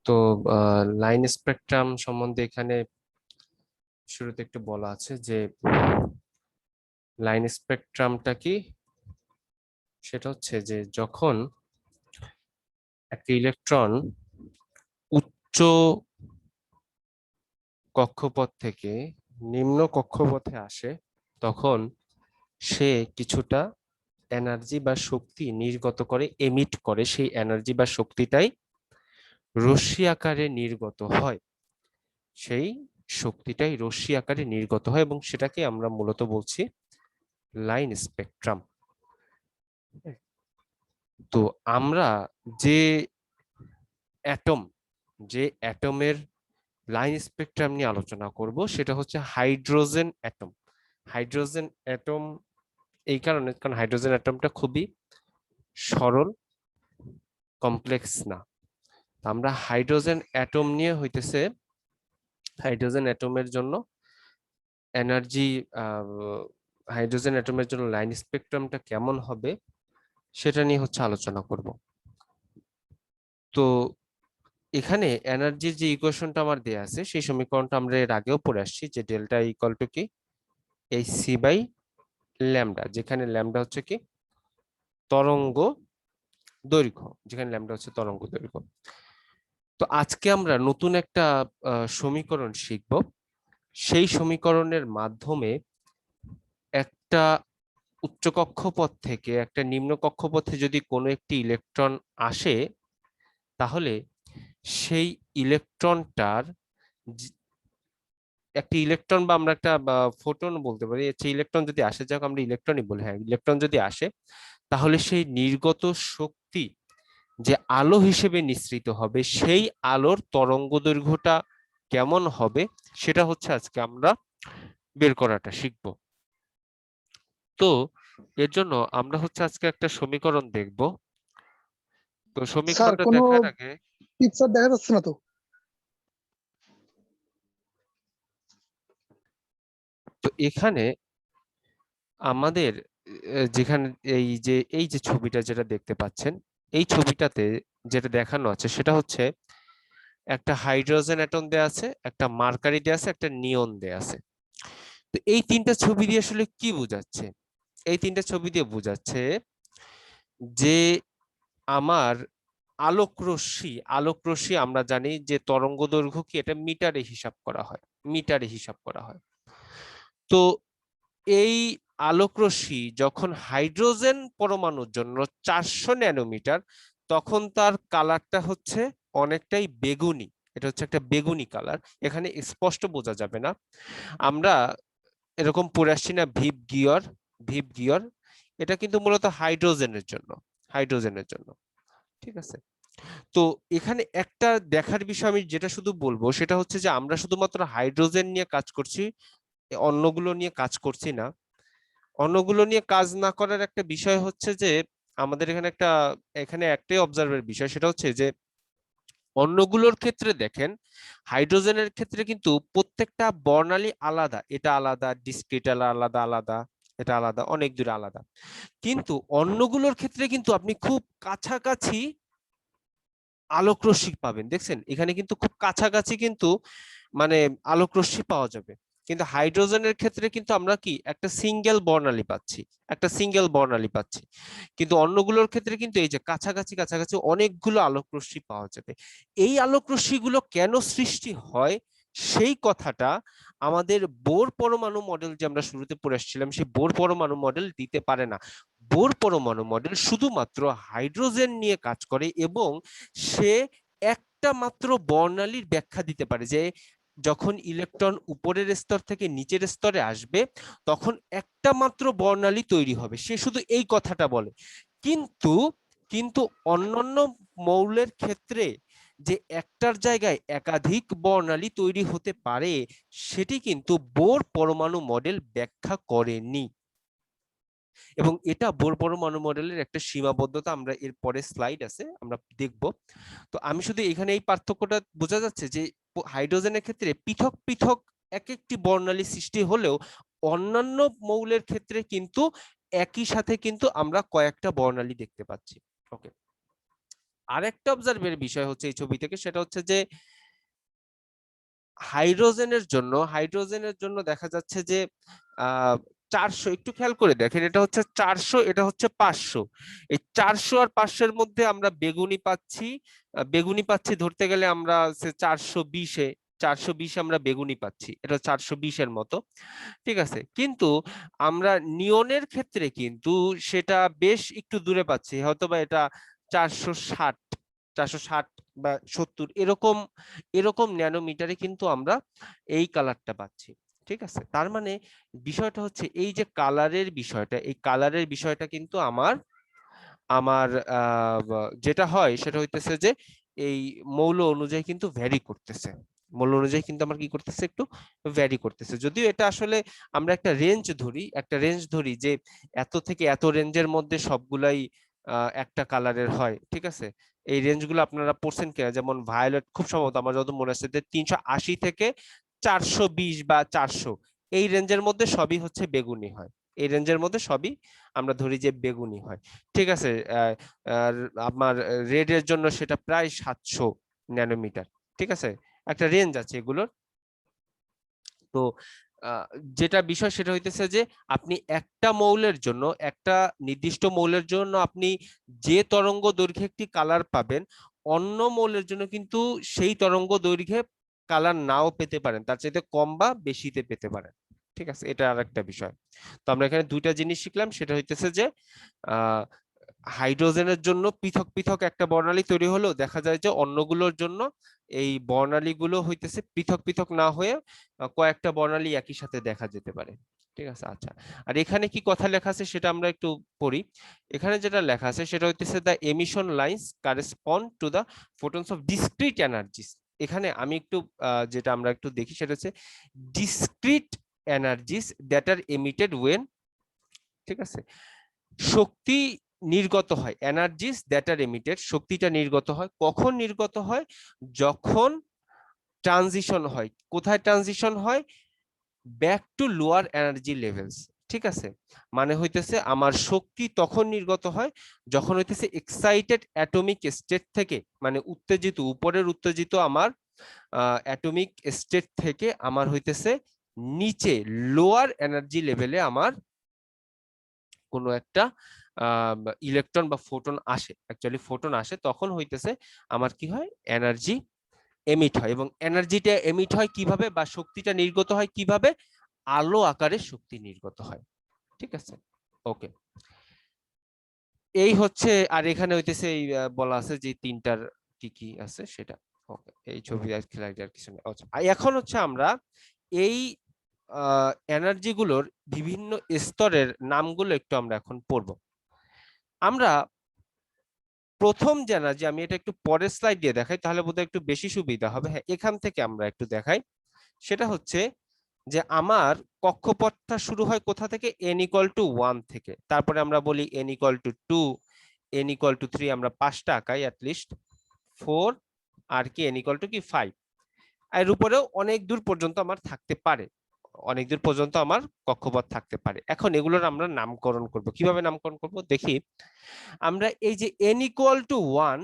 তো line spectrum সম্বন্ধে এখানে শুরুতে একটু বলা আছে যে লাইন স্পেকট্রামটা কি, সেটা হচ্ছে যে যখন একটা ইলেকট্রন উচ্চ কক্ষপথ থেকে নিম্ন কক্ষপথে আসে তখন সে কিছুটা এনার্জি বা শক্তি নির্গত করে, এমিট করে। সেই এনার্জি বা শক্তিটাই রশ্মি আকারে নির্গত হয়, সেই শক্তিটাই রশ্মি আকারে নির্গত হয় এবং সেটাকে আমরা মূলত বলছি লাইন স্পেকট্রাম। তো আমরা যে অ্যাটম যে অ্যাটমের লাইন স্পেকট্রাম নিয়ে আলোচনা করব সেটা হচ্ছে হাইড্রোজেন অ্যাটম। হাইড্রোজেন অ্যাটম এই কারণে, কারণ হাইড্রোজেন অ্যাটমটা খুবই সরল, কমপ্লেক্স না। আমরা হাইড্রোজেন অ্যাটম নিয়ে হইতেছে হাইড্রোজেন অ্যাটমের জন্য এনার্জি, হাইড্রোজেন অ্যাটমের জন্য লাইন স্পেকট্রামটা কেমন হবে সেটা নিয়ে হচ্ছে আলোচনা করব। তো এখানে এনার্জির যে ইকুয়েশনটা আমার দেয়া আছে সেই সমীকরণটা আমরা এর আগেও পড়ে আসছি, যে ডেল্টা ইকুয়াল টু কি এই সি বাই ল্যামডা, যেখানে ল্যামডা হচ্ছে কি তরঙ্গ দৈর্ঘ্য, যেখানে ল্যামডা হচ্ছে তরঙ্গ দৈর্ঘ্য। তো আজকে আমরা নতুন একটা সমীকরণ শিখব। সেই সমীকরণের মাধ্যমে একটা উচ্চ কক্ষপথ থেকে একটা নিম্ন কক্ষপথে যদি কোনো একটি ইলেকট্রন আসে, তাহলে সেই ইলেকট্রনটার একটি ইলেকট্রন বা আমরা একটা ফোটন বলতে পারি, সেই ইলেকট্রন যদি আসে, যাক আমরা ইলেকট্রনই বলি, হ্যাঁ ইলেকট্রন যদি আসে, তাহলে সেই নির্গত শক্তি যে আলো হিসেবে নিঃসৃত হবে, সেই আলোর তরঙ্গ দৈর্ঘ্যটা কেমন হবে সেটা হচ্ছে আজকে আমরা বের করাটা শিখব। তো এর জন্য আমরা হচ্ছে আজকে একটা সমীকরণ দেখব। তো স্যার সমীকরণটা কোনো দেখার আগে পিকচার দেখা যাচ্ছে না তো? তো এখানে আমাদের যেখানে এই যে ছবিটা যেটা দেখতে পাচ্ছেন, এই ছবিটাতে যেটা দেখানো আছে সেটা হচ্ছে একটা হাইড্রোজেন অ্যাটম দেয়া আছে, একটা মার্কারি দেয়া আছে, একটা নিয়ন দেয়া আছে। তো এই তিনটা ছবি দিয়ে আসলে কি বোঝাচ্ছে? এই তিনটা ছবি দিয়ে বোঝাচ্ছে যে আমার আলোক রশ্মি আমরা জানি যে তরঙ্গ দৈর্ঘ্য কি, এটা মিটারে হিসাব করা হয়, মিটারে হিসাব করা হয়। তো এই আলোক রশ্মি যখন হাইড্রোজেন পরমাণুর জন্য 400 ন্যানোমিটার, তখন তার কালারটা হচ্ছে অনেকটাই বেগুনি। এটা হচ্ছে একটা বেগুনি কালার, এখানে স্পষ্ট বোঝা যাবে না। আমরা এরকম পড়ে আসছি না ভিপ গিয়র, এটা কিন্তু মূলত হাইড্রোজেনের জন্য, হাইড্রোজেনের জন্য। ঠিক আছে। তো এখানে একটা দেখার বিষয় আমি যেটা শুধু বলবো সেটা হচ্ছে যে আমরা শুধুমাত্র হাইড্রোজেন নিয়ে কাজ করছি, অন্যগুলো নিয়ে কাজ করছি না। অন্যগুলো নিয়ে কাজ না করার একটা বিষয় হচ্ছে যে আমাদের এখানে একটাই অবজার্ভের বিষয়, সেটা হচ্ছে যে অন্যগুলোর ক্ষেত্রে দেখেন, হাইড্রোজেনের ক্ষেত্রে কিন্তু প্রত্যেকটা বর্ণালী আলাদা, এটা আলাদা, ডিসক্রিট আলাদা আলাদা, এটা আলাদা, অনেক দূরে আলাদা। কিন্তু অন্যগুলোর ক্ষেত্রে কিন্তু আপনি খুব কাছাকাছি আলোক রশ্মি পাবেন। দেখছেন এখানে কিন্তু খুব কাছাকাছি কিন্তু মানে আলোক রশ্মি পাওয়া যাবে। কিন্তু হাইড্রোজেনের ক্ষেত্রে কিন্তু আমরা কি একটা সিঙ্গেল বর্ণালী পাচ্ছি, একটা সিঙ্গেল বর্ণালী পাচ্ছি। কিন্তু অন্যগুলোর ক্ষেত্রে কিন্তু এই যে কাছাকাছি কাছাকাছি অনেকগুলো আলোক রশ্মি পাওয়া যাবে। এই আলোক রশ্মিগুলো কেন সৃষ্টি হয় সেই কথাটা আমাদের বোর পরমাণু মডেল যে আমরা শুরুতে পড়ে আসছিলাম, সেই বোর পরমাণু মডেল দিতে পারে না। বোর পরমাণু মডেল শুধুমাত্র হাইড্রোজেন নিয়ে কাজ করে এবং সে একটা মাত্র বর্ণালীর ব্যাখ্যা দিতে পারে, যে যখন ইলেকট্রন উপরের স্তর থেকে নিচের স্তরে আসবে তখন একটা মাত্র বর্ণালী তৈরি হবে, সে শুধু এই কথাটা বলে। কিন্তু কিন্তু অন্যান্য মৌলের ক্ষেত্রে যে একটার জায়গায় একাধিক বর্ণালী তৈরি হতে পারে, সেটি কিন্তু বোর পরমাণু মডেল ব্যাখ্যা করেনি। এবং এটা বোর পরমাণু মডেলের একটা সীমাবদ্ধতা, আমরা এর পরে স্লাইড আছে আমরা দেখব। তো আমি শুধু এখানে এই পার্থক্যটা বোঝা যাচ্ছে যে হাইড্রোজেনের ক্ষেত্রে পৃথক পৃথক এক একটি বর্ণালী সৃষ্টি হলেও অন্যান্য মৌলের ক্ষেত্রে কিন্তু একই সাথে কিন্তু আমরা কয়েকটা বর্ণালী দেখতে পাচ্ছি। ওকে, আরেকটা অবজার্ভের বিষয় হচ্ছে এই ছবি থেকে, সেটা হচ্ছে যে হাইড্রোজেনের জন্য দেখা যাচ্ছে যে 400, একটু খেয়াল করে দেখেন, এটা হচ্ছে 400, এটা হচ্ছে 500। এই 400 আর 500 এর মধ্যে আমরা বেগুনি পাচ্ছি ধরতে গেলে আমরা 420-এ 420 আমরা বেগুনি পাচ্ছি, এটা 420 এর মতো, ঠিক আছে। কিন্তু আমরা নিয়নের ক্ষেত্রে কিন্তু সেটা বেশ একটু দূরে পাচ্ছি, হয়তো বা এটা 460, 460 বা 70 এরকম এরকম ন্যানোমিটারে কিন্তু আমরা এই কালারটা পাচ্ছি, ঠিক আছে। তার মানে বিষয়টা হচ্ছে এই যে কালারের বিষয়টা, এই কালারের বিষয়টা কিন্তু আমার আমার যেটা হয় সেটা হইতেছে যে এই মৌল অনুযায়ী কিন্তু ভ্যারি করতেছে, মৌল অনুযায়ী কিন্তু আমার কি করতেছে, একটু ভ্যারি করতেছে। যদিও এটা আসলে আমরা একটা রেঞ্জ ধরি যে এত থেকে এত রেঞ্জের মধ্যে সবগুলাই একটা কালারের হয়, ঠিক আছে। এই রেঞ্জগুলো আপনারা পড়ছেন কিনা, যেমন ভায়োলেট খুব সম্ভবত আমার যত মনে আছে যে 380 থেকে 420 বা 400, এই রেঞ্জের মধ্যে সবই হচ্ছে বেগুনি হয়, এই রেঞ্জের মধ্যে সবই আমরা ধরি যে বেগুনি হয়, ঠিক আছে। আর আমার রেড এর জন্য সেটা প্রায় 700 ন্যানোমিটার, ঠিক আছে। একটা রেঞ্জ আছে এগুলোর। তো আহ, যেটা বিষয় সেটা হইতেছে যে আপনি একটা নির্দিষ্ট মৌলের জন্য আপনি যে তরঙ্গ দৈর্ঘ্যে একটি কালার পাবেন, অন্য মৌলের জন্য কিন্তু সেই তরঙ্গ দৈর্ঘ্যে কালার নাও পেতে পারেন, তার চাইতে কম বা বেশিতে পেতে পারেন, ঠিক আছে। এটা আর একটা বিষয়। তো আমরা এখানে দুইটা জিনিস শিখলাম, সেটা হইতেছে যে আহ হাইড্রোজেনের জন্য পৃথক পৃথক একটা বর্ণালী তৈরি হলেও দেখা যায় যে অন্যগুলোর জন্য এই বর্ণালীগুলো হইতেছে পৃথক পৃথক না হয়ে কয়েকটা বর্ণালী একই সাথে দেখা যেতে পারে, ঠিক আছে। আচ্ছা, আর এখানে কি কথা লেখা আছে সেটা আমরা একটু পড়ি। এখানে যেটা লেখা আছে সেটা হইতেছে the emission lines correspond to the photons of discrete energies. এখানে আমি একটু যেটা আমরা একটু দেখি সেটা হচ্ছে discrete energies that are emitted when, ঠিক আছে। শক্তি নির্গত হয়, এনার্জিস দ্যাট আর এমিটেড, শক্তিটা নির্গত হয় কখন নির্গত হয়, যখন ট্রানজিশন হয়। কোথায় ট্রানজিশন হয়? Back to lower energy levels, ঠিক আছে। মানে হইতেছে আমার শক্তি তখন নির্গত হয় যখন হইতেছে এক্সাইটেড অ্যাটমিক স্টেট থেকে, মানে উত্তেজিত, উপরের উত্তেজিত আমার অ্যাটমিক স্টেট থেকে আমার হইতেছে নিচে লোয়ার এনার্জি লেভেলে আমার কোনো একটা ইলেকট্রন বা ফোটন আসে, অ্যাকচুয়ালি ফোটন আসে, তখন হইতেছে আমার কি হয়, এনার্জি এমিট হয়। এবং এনার্জিটা এমিট হয় কিভাবে, বা শক্তিটা নির্গত হয় কিভাবে? আলো আকারে শক্তি নির্গত হয়, ঠিক আছে। ওকে, এই হচ্ছে। আর এখানে হইতেছে এই বলা আছে যে তিনটার কি কি আছে সেটা। ওকে, এই ছবি আর কিছু নেই। আচ্ছা, এখন হচ্ছে আমরা এই এনার্জি গুলোর বিভিন্ন স্তরের নামগুলো একটু আমরা এখন পড়বো। আমরা প্রথম জানা যে, আমি এটা একটু পরের স্লাইড দিয়ে দেখাই তাহলে বোধহয় একটু বেশি সুবিধা হবে। হ্যাঁ, এখান থেকে আমরা একটু দেখাই। সেটা হচ্ছে যে আমার কক্ষপথটা শুরু হয় কোথা থেকে? n=1 থেকে, তারপরে আমরা বলি n=2, n=3, আমরা 5টা আঁকাই অ্যাটলিস্ট, 4, আর কি n=5, এর উপরেও অনেক দূর পর্যন্ত আমার থাকতে পারে, অনেক দূর পর্যন্ত আমার কক্ষপথ থাকতে পারে। এখন এগুলোর আমরা নামকরণ করব, কিভাবে নামকরণ করব দেখি। আমরা এই যে n=1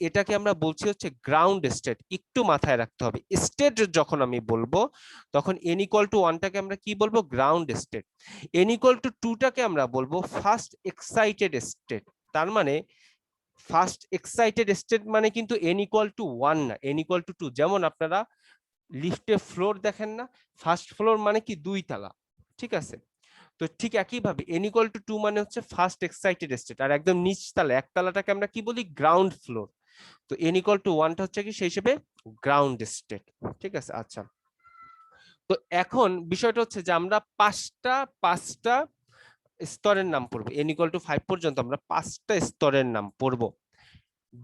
এটাকে আমরা বলছি হচ্ছে গ্রাউন্ড স্টেট। একটু মাথায় রাখতে হবে, স্টেট যখন আমি বলবো তখন n=1টাকে আমরা কি বলবো? Ground state. n=2টাকে আমরা বলবো ফার্স্ট এক্সাইটেড স্টেট। তার মানে ফার্স্ট এক্সাইটেড স্টেট মানে কিন্তু n=1 না, n=2। যেমন আপনারা লিফটে ফ্লোর দেখেন না, ফার্স্ট ফ্লোর মানে কি 2 তলা, ঠিক আছে। তো ঠিক একইভাবে n=2 মানে হচ্ছে ফার্স্ট এক্সাইটেড স্টেট, আর একদম নিচ তলা, একতলাটাকে আমরা কি বলি? Ground floor. তো n=1টা হচ্ছে কি সেই হিসেবে গ্রাউন্ড স্টেট, ঠিক আছে। আচ্ছা, তো এখন বিষয়টা হচ্ছে যে আমরা পাঁচটা স্তরের নাম পড়বো, n=5 পর্যন্ত আমরা 5টা স্তরের নাম পড়বো।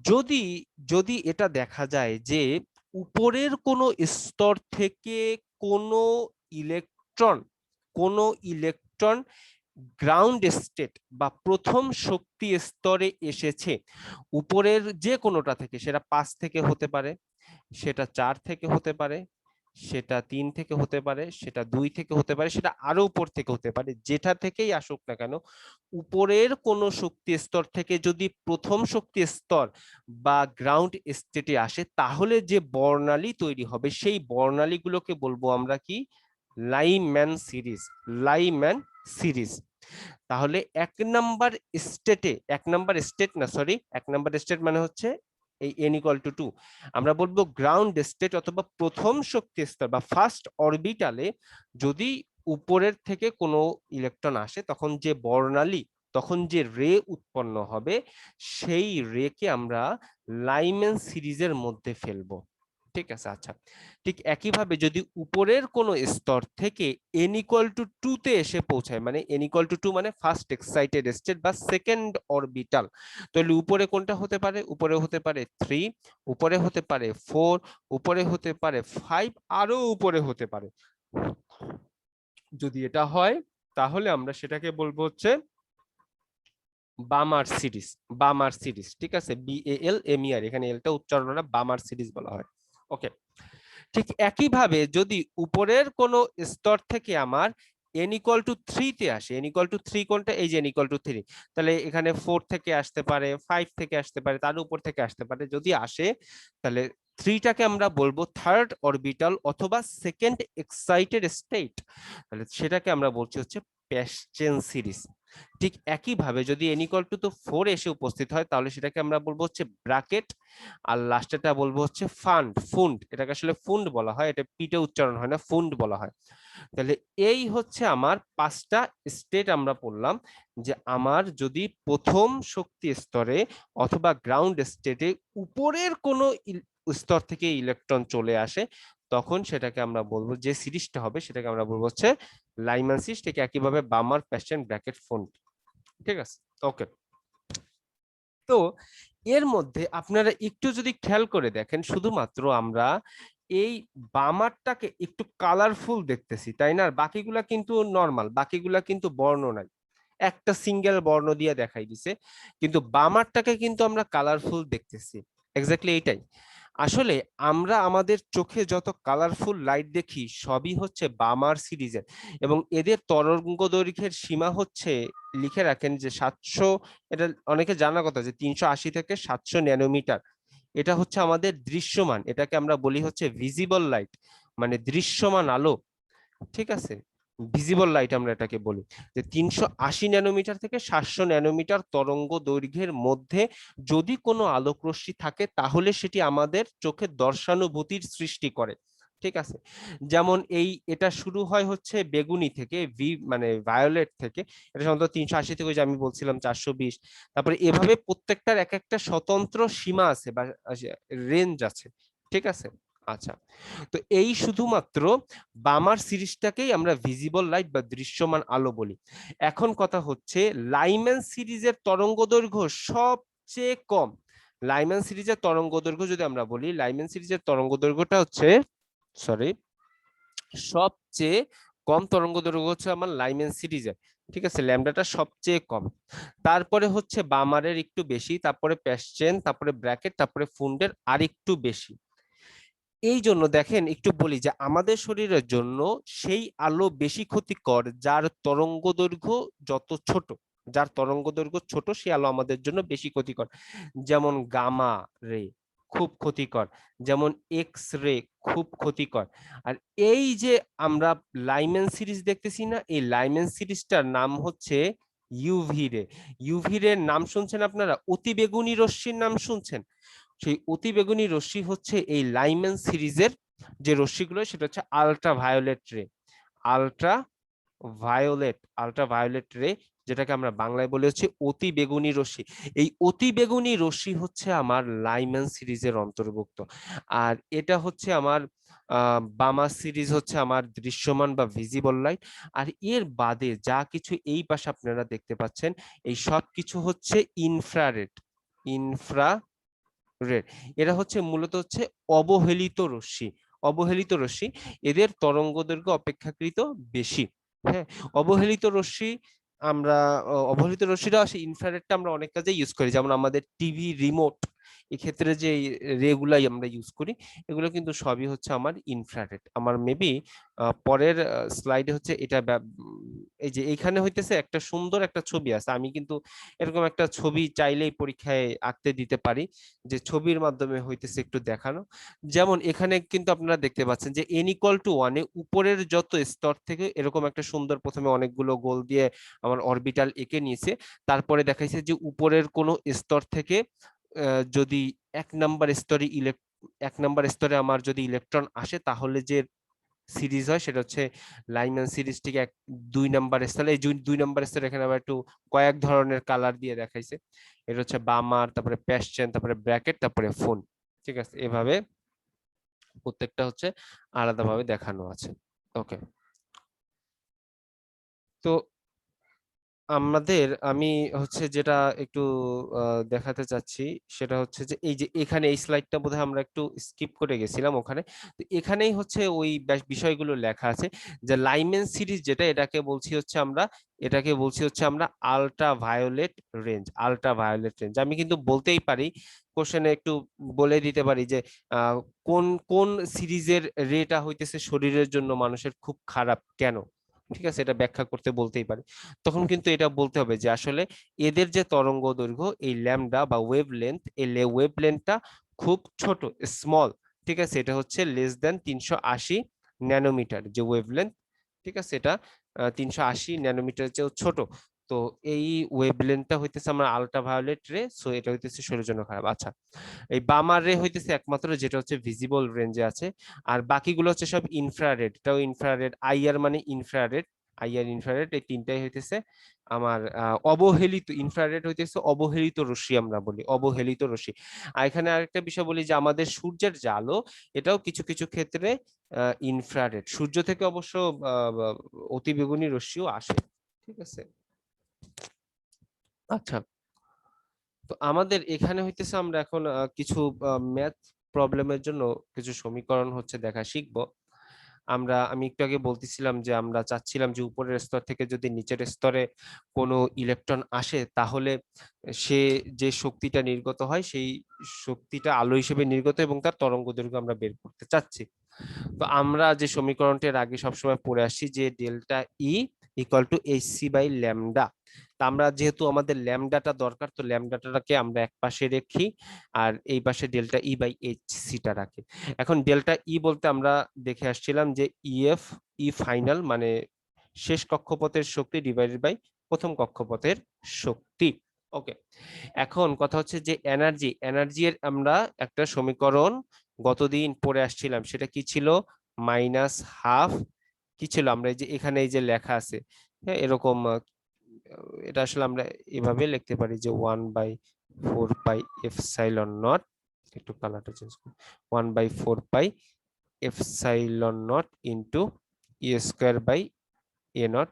যদি যদি এটা দেখা যায় যে উপরের কোনো স্তর থেকে কোনো ইলেকট্রন কোনো ইলেকট্রন গ্রাউন্ড স্টেট বা প্রথম শক্তি স্তরে এসেছে, উপরের যে কোনোটা থেকে, সেটা 5 থেকে হতে পারে, সেটা 4 থেকে হতে পারে, সেটা 3 থেকে হতে পারে, সেটা 2 থেকে হতে পারে, সেটা আরো উপর থেকে হতে পারে, যেটা থেকেই আসুক না কেন, উপরের কোন শক্তি স্তর থেকে যদি প্রথম শক্তি স্তর বা গ্রাউন্ড স্টেটে আসে, তাহলে যে বর্ণালী তৈরি হবে সেই বর্ণালীগুলোকে বলবো আমরা কি, লাইম্যান সিরিজ। Lyman series. তাহলে এক নাম্বার স্টেট না, সরি, এক নাম্বার স্টেট মানে হচ্ছে এই n=2, আমরা বলবো গ্রাউন্ড স্টেট অথবা প্রথম শক্তি স্তর বা ফার্স্ট অরবিটালে যদি উপরের থেকে কোনো ইলেকট্রন আসে, তখন যে বর্ণালী, তখন যে রে উৎপন্ন হবে, সেই রে কে আমরা লাইম্যান সিরিজের মধ্যে ফেলবো। ঠিক আছে, আচ্ছা। ঠিক একইভাবে যদি উপরের কোন স্তর থেকে n=2 তে এসে পৌঁছায়, মানে n=2 মানে ফার্স্ট এক্সাইটেড স্টেট বা সেকেন্ড অরবিটাল, তাহলে উপরে কোনটা হতে পারে? উপরে হতে পারে 3, উপরে হতে পারে 4, উপরে হতে পারে 5, আরো উপরে হতে পারে। যদি এটা হয় তাহলে আমরা সেটাকে বলবো হচ্ছে বামার সিরিজ। বামার সিরিজ, ঠিক আছে, BALMER, এখানে এলটা উচ্চারণ না, বামার সিরিজ বলা হয়। ওকে। ঠিক একইভাবে যদি উপরের কোন স্তর থেকে আমার n=3 তে আসে, n=3 কোনটা? এই যে n=3, তাহলে এখানে 4 থেকে আসতে পারে, 5 থেকে আসতে পারে, তার উপর থেকে আসতে পারে, যদি আসে তাহলে 3টাকে আমরা বলবো থার্ড অরবিটাল অথবা সেকেন্ড এক্সাইটেড স্টেট, তাহলে সেটাকে আমরা বলছি হচ্ছে প্যাসচেন সিরিজ। ঠিক একইভাবে যদি n=4 এসে উপস্থিত হয়, তাহলে সেটাকে আমরা বলবো হচ্ছে ব্র্যাকেট, আর লাস্টেটা বলবো হচ্ছে ফুন্ড। এটাকে আসলে ফুন্ড বলা হয়, এটা পিটে উচ্চারণ হয় না, ফুন্ড বলা হয়। তাহলে এই হচ্ছে আমার 5টা স্টেট আমরা পড়লাম, যে আমার যদি প্রথম শক্তি স্তরে অথবা গ্রাউন্ড স্টেটে উপরের কোনো স্তর থেকে ইলেকট্রন চলে আসে, তখন সেটাকে আমরা বলবো, যে সিরিজটা হবে সেটাকে আমরা বলবো হচ্ছে লাইম্যান সিরিজ। ঠিক একইভাবে বামার, প্যাসচেন, ব্র্যাকেট, ফুন্ড। ঠিক আছে, ওকে। তো এর মধ্যে আপনারা একটু যদি খেয়াল করে দেখেন, শুধুমাত্র আমরা এই বামারটাকে একটু কালারফুল দেখতেছি, তাই না? আর বাকিগুলা কিন্তু নর্মাল, বাকিগুলা কিন্তু বর্ণ নাই, একটা সিঙ্গেল বর্ণ দিয়ে দেখাই দিছে, কিন্তু বামারটাকে কিন্তু আমরা কালারফুল দেখতেছি। এক্স্যাক্টলি এইটাই আসলে, আমরা আমাদের চোখে যত কালারফুল লাইট দেখি সবই হচ্ছে বামার সিরিজের, এবং এদের তরঙ্গ দৈর্ঘ্যের সীমা হচ্ছে, লিখে রাখেন যে 700, এটা অনেকে জানা কথা যে 380 থেকে 700 ন্যানোমিটার। এটা হচ্ছে আমাদের দৃশ্যমান, এটাকে আমরা বলি হচ্ছে ভিজিবল লাইট, মানে দৃশ্যমান আলো। ঠিক আছে, ভিজিবল লাইট আমরা এটাকে বলি, যে 380 ন্যানোমিটার থেকে 700 ন্যানোমিটার তরঙ্গ দৈর্ঘ্যের মধ্যে যদি কোনো আলোক রশ্মি থাকে, তাহলে সেটি আমাদের চোখে দর্শানুভূতির সৃষ্টি করে। ঠিক আছে, যেমন এটা শুরু হয় হচ্ছে বেগুনি থেকে, মানে ভায়োলেট থেকে, এটা সাধারণত 380 থেকে, ওই যে আমি বলছিলাম 420, তারপরে এভাবে প্রত্যেকটার এক একটা স্বতন্ত্র সীমা আছে বা রেঞ্জ আছে। ঠিক আছে, আচ্ছা। তো এই শুধুমাত্র বামার সিরিজটাকেই আমরা ভিজিবল লাইট বা দৃশ্যমান আলো বলি। এখন কথা হচ্ছে, লাইম্যান সিরিজের তরঙ্গ দৈর্ঘ্য সবচেয়ে কম। লাইম্যান সিরিজের তরঙ্গ দৈর্ঘ্য যদি আমরা বলি, লাইম্যান সিরিজের তরঙ্গ দৈর্ঘ্যটা হচ্ছে, সরি, সবচেয়ে কম তরঙ্গ দৈর্ঘ্য হচ্ছে আমার লাইম্যান সিরিজের। ঠিক আছে, ল্যামডাটা সবচেয়ে কম, তারপরে হচ্ছে বামারের একটু বেশি, তারপরে প্যাসচেন, তারপরে ব্র্যাকেট, তারপরে ফুন্ডের আর একটু বেশি। এই জন্য দেখেন, একটু বলি যে আমাদের শরীরের জন্য সেই আলো বেশি ক্ষতিকর যার তরঙ্গ দৈর্ঘ্য যত ছোট, যার তরঙ্গ দৈর্ঘ্য ছোট, সেই আলো আমাদের জন্য বেশি ক্ষতিকর। যেমন গামা রে খুব ক্ষতিকর, যেমন এক্স রে খুব ক্ষতিকর। আর এই যে আমরা লাইম্যান সিরিজ দেখতেছি না, এই লাইম্যান সিরিজটার নাম হচ্ছে ইউভি রে। ইউভি রে নাম শুনছেন আপনারা? অতিবেগুনি রশ্মির নাম শুনছেন? সেই অতিবেগুনি রশ্মি হচ্ছে এই লাইম্যান সিরিজের যে রশ্মিগুলো, সেটা হচ্ছে আলট্রা ভায়োলেট রে। আলট্রা আলট্রা ভায়োলেট রে, যেটাকে আমরা বাংলায় বলে হচ্ছে অতি বেগুনি রশ্মি। এই অতি বেগুনি রশ্মি হচ্ছে আমার লাইম্যান সিরিজের অন্তর্ভুক্ত। আর এটা হচ্ছে আমার বামা সিরিজ হচ্ছে আমার দৃশ্যমান বা ভিজিবল লাইট। আর এর বাদে যা কিছু এই পাশে আপনারা দেখতে পাচ্ছেন, এই সব কিছু হচ্ছে ইনফ্রারেড। ইনফ্রা রেড, এরা হচ্ছে মূলত হচ্ছে অবহেলিত রশ্মি। অবহেলিত রশ্মি, এদের তরঙ্গ দৈর্ঘ্য অপেক্ষাকৃত বেশি। হ্যাঁ, অবহেলিত রশ্মি আমরা অবহেলিত রশ্মিটা আসে, ইনফ্রারেডটা আমরা অনেক কাজে ইউজ করি, যেমন আমাদের টিভি রিমোট, এক্ষেত্রে যে রেগুলাই আমরা ইউজ করি এগুলো কিন্তু সবই হচ্ছে আমার ইনফ্রারেড। আমার মেবি পরের স্লাইডে হচ্ছে এটা এই যে এইখানে হইতেছে একটা সুন্দর একটা ছবি আছে, আমি কিন্তু এরকম একটা ছবি চাইলেই পরীক্ষায় আঁকতে দিতে পারি, যে ছবির মাধ্যমে হইতেছে একটু দেখানো। যেমন এখানে কিন্তু আপনারা দেখতে পাচ্ছেন যে n=1 উপরের যত স্তর থেকে এরকম একটা সুন্দর প্রথমে অনেকগুলো গোল দিয়ে আমার অরবিটাল এঁকে নিয়েছে, তারপরে দেখাইছে যে উপরের কোনো স্তর থেকে যদি 1 নাম্বার স্তরে আমার যদি ইলেকট্রন আসে তাহলে যে সিরিজ হয় সেটা হচ্ছে লাইম্যান সিরিজ। ঠিক 2 নাম্বার স্তরে, এই 2 নাম্বার স্তরে এখানে আবার একটু কয়েক ধরনের কালার দিয়ে দেখাইছে। এটা হচ্ছে বামার, তারপরে প্যাসচেন, তারপরে ব্র্যাকেট, তারপরে ফোন। ঠিক আছে, এভাবে প্রত্যেকটা হচ্ছে আলাদাভাবে দেখানো আছে। ওকে, তো আমি হচ্ছে যেটা একটু দেখাতে চাচ্ছি সেটা হচ্ছে যে এই যে এখানে এই স্লাইডটা বোধহয় আমরা একটু স্কিপ করে গেছিলাম ওখানে। তো এখানেই হচ্ছে ওই বিষয়গুলো লেখা আছে যে লাইমেন সিরিজ যেটা, এটাকে বলছি হচ্ছে আমরা ultraviolet range. Ultraviolet range আমি কিন্তু বলতেই পারি, কোশ্চেনে একটু বলে দিতে পারি যে কোন কোন সিরিজের রেটা হইতেছে শরীরের জন্য মানুষের খুব খারাপ কেন। ঠিক আছে, এটা ব্যাখ্যা করতে বলতেই পারি। তখন কিন্তু এটা বলতে হবে যে আসলে এদের যে তরঙ্গ দৈর্ঘ্য এই ল্যামডা বা ওয়েভ লেন্থ, এই ওয়েভ লেন্থটা খুব ছোট, স্মল। ঠিক আছে, এটা হচ্ছে লেস দেন 380 ন্যানোমিটার যে ওয়েভ লেন্থ। ঠিক আছে, এটা 380 ন্যানোমিটার চেয়েও ছোট। তো এই ওয়েভ লেন্থটা হইতেছে আমরা আলট্রাভায়োলেট রে, সো এটা হইতেছে শরীরের জন্য খারাপ। আচ্ছা, এই বামার রে হইতেছে একমাত্র যেটা হচ্ছে ভিজিবল রেঞ্জে আছে, আর বাকিগুলো হচ্ছে সব ইনফ্রারেড। এটাও ইনফ্রারেড, আইআর মানে ইনফ্রারেড, আইআর ইনফ্রারেড, এই তিনটাই হইতেছে আমার অবহেলিত। ইনফ্রারেড হইতেছে অবহেলিত রশ্মি, আমরা বলি অবহেলিত রশ্মি। আর এখানে আরেকটা বিষয় বলি যে আমাদের সূর্যের যে আলো, এটাও কিছু কিছু ক্ষেত্রে ইনফ্রারেড। সূর্য থেকে অবশ্য অতিবেগুনি রশ্মিও আসে। ঠিক আছে, আচ্ছা, তো আমাদের এখানে হইতেছে আমরা এখন কিছু ম্যাথ প্রবলেমের জন্য কিছু সমীকরণ হচ্ছে দেখা শিখবো। আমি একটু আগে বলতেছিলাম যে আমরা চাচ্ছিলাম যে উপরের স্তর থেকে যদি নিচের স্তরে কোনো ইলেকট্রন আসে তাহলে সে যে শক্তিটা নির্গত হয় সেই শক্তিটা আলো হিসেবে নির্গত এবং তার তরঙ্গ দৈর্ঘ্য আমরা বের করতে চাচ্ছি। তো আমরা যে সমীকরণটির আগে সবসময় পড়ে আসছি যে delta E equal to HC by lambda. তা আমরা যেহেতু আমাদের ল্যামডাটা দরকার, তো ল্যামডাটাকে আমরা এক পাশে রেখি আর এই পাশে ডেল্টা ই বাই এইচসিটা রাখি। এখন ডেল্টা ই বলতে আমরা দেখে আসছিলাম যে ইএফ, ই ফাইনাল মানে শেষ কক্ষপথের শক্তি ডিভাইডেড বাই প্রথম কক্ষপথের শক্তি। ওকে, এখন কথা হচ্ছে যে এনার্জি এর আমরা একটা সমীকরণ গতদিন পড়ে আসছিলাম, সেটা কি ছিল? মাইনাস হাফ, কি ছিল আমরা এই যে এখানে এই যে লেখা আছে, হ্যাঁ এরকম এটা আসলে আমরা এভাবে লিখতে পারি যে 1/4 পাই এপসাইলন নট, একটু কালারটা চেঞ্জ করি, 1/4 pi epsilon naught into E square by A naught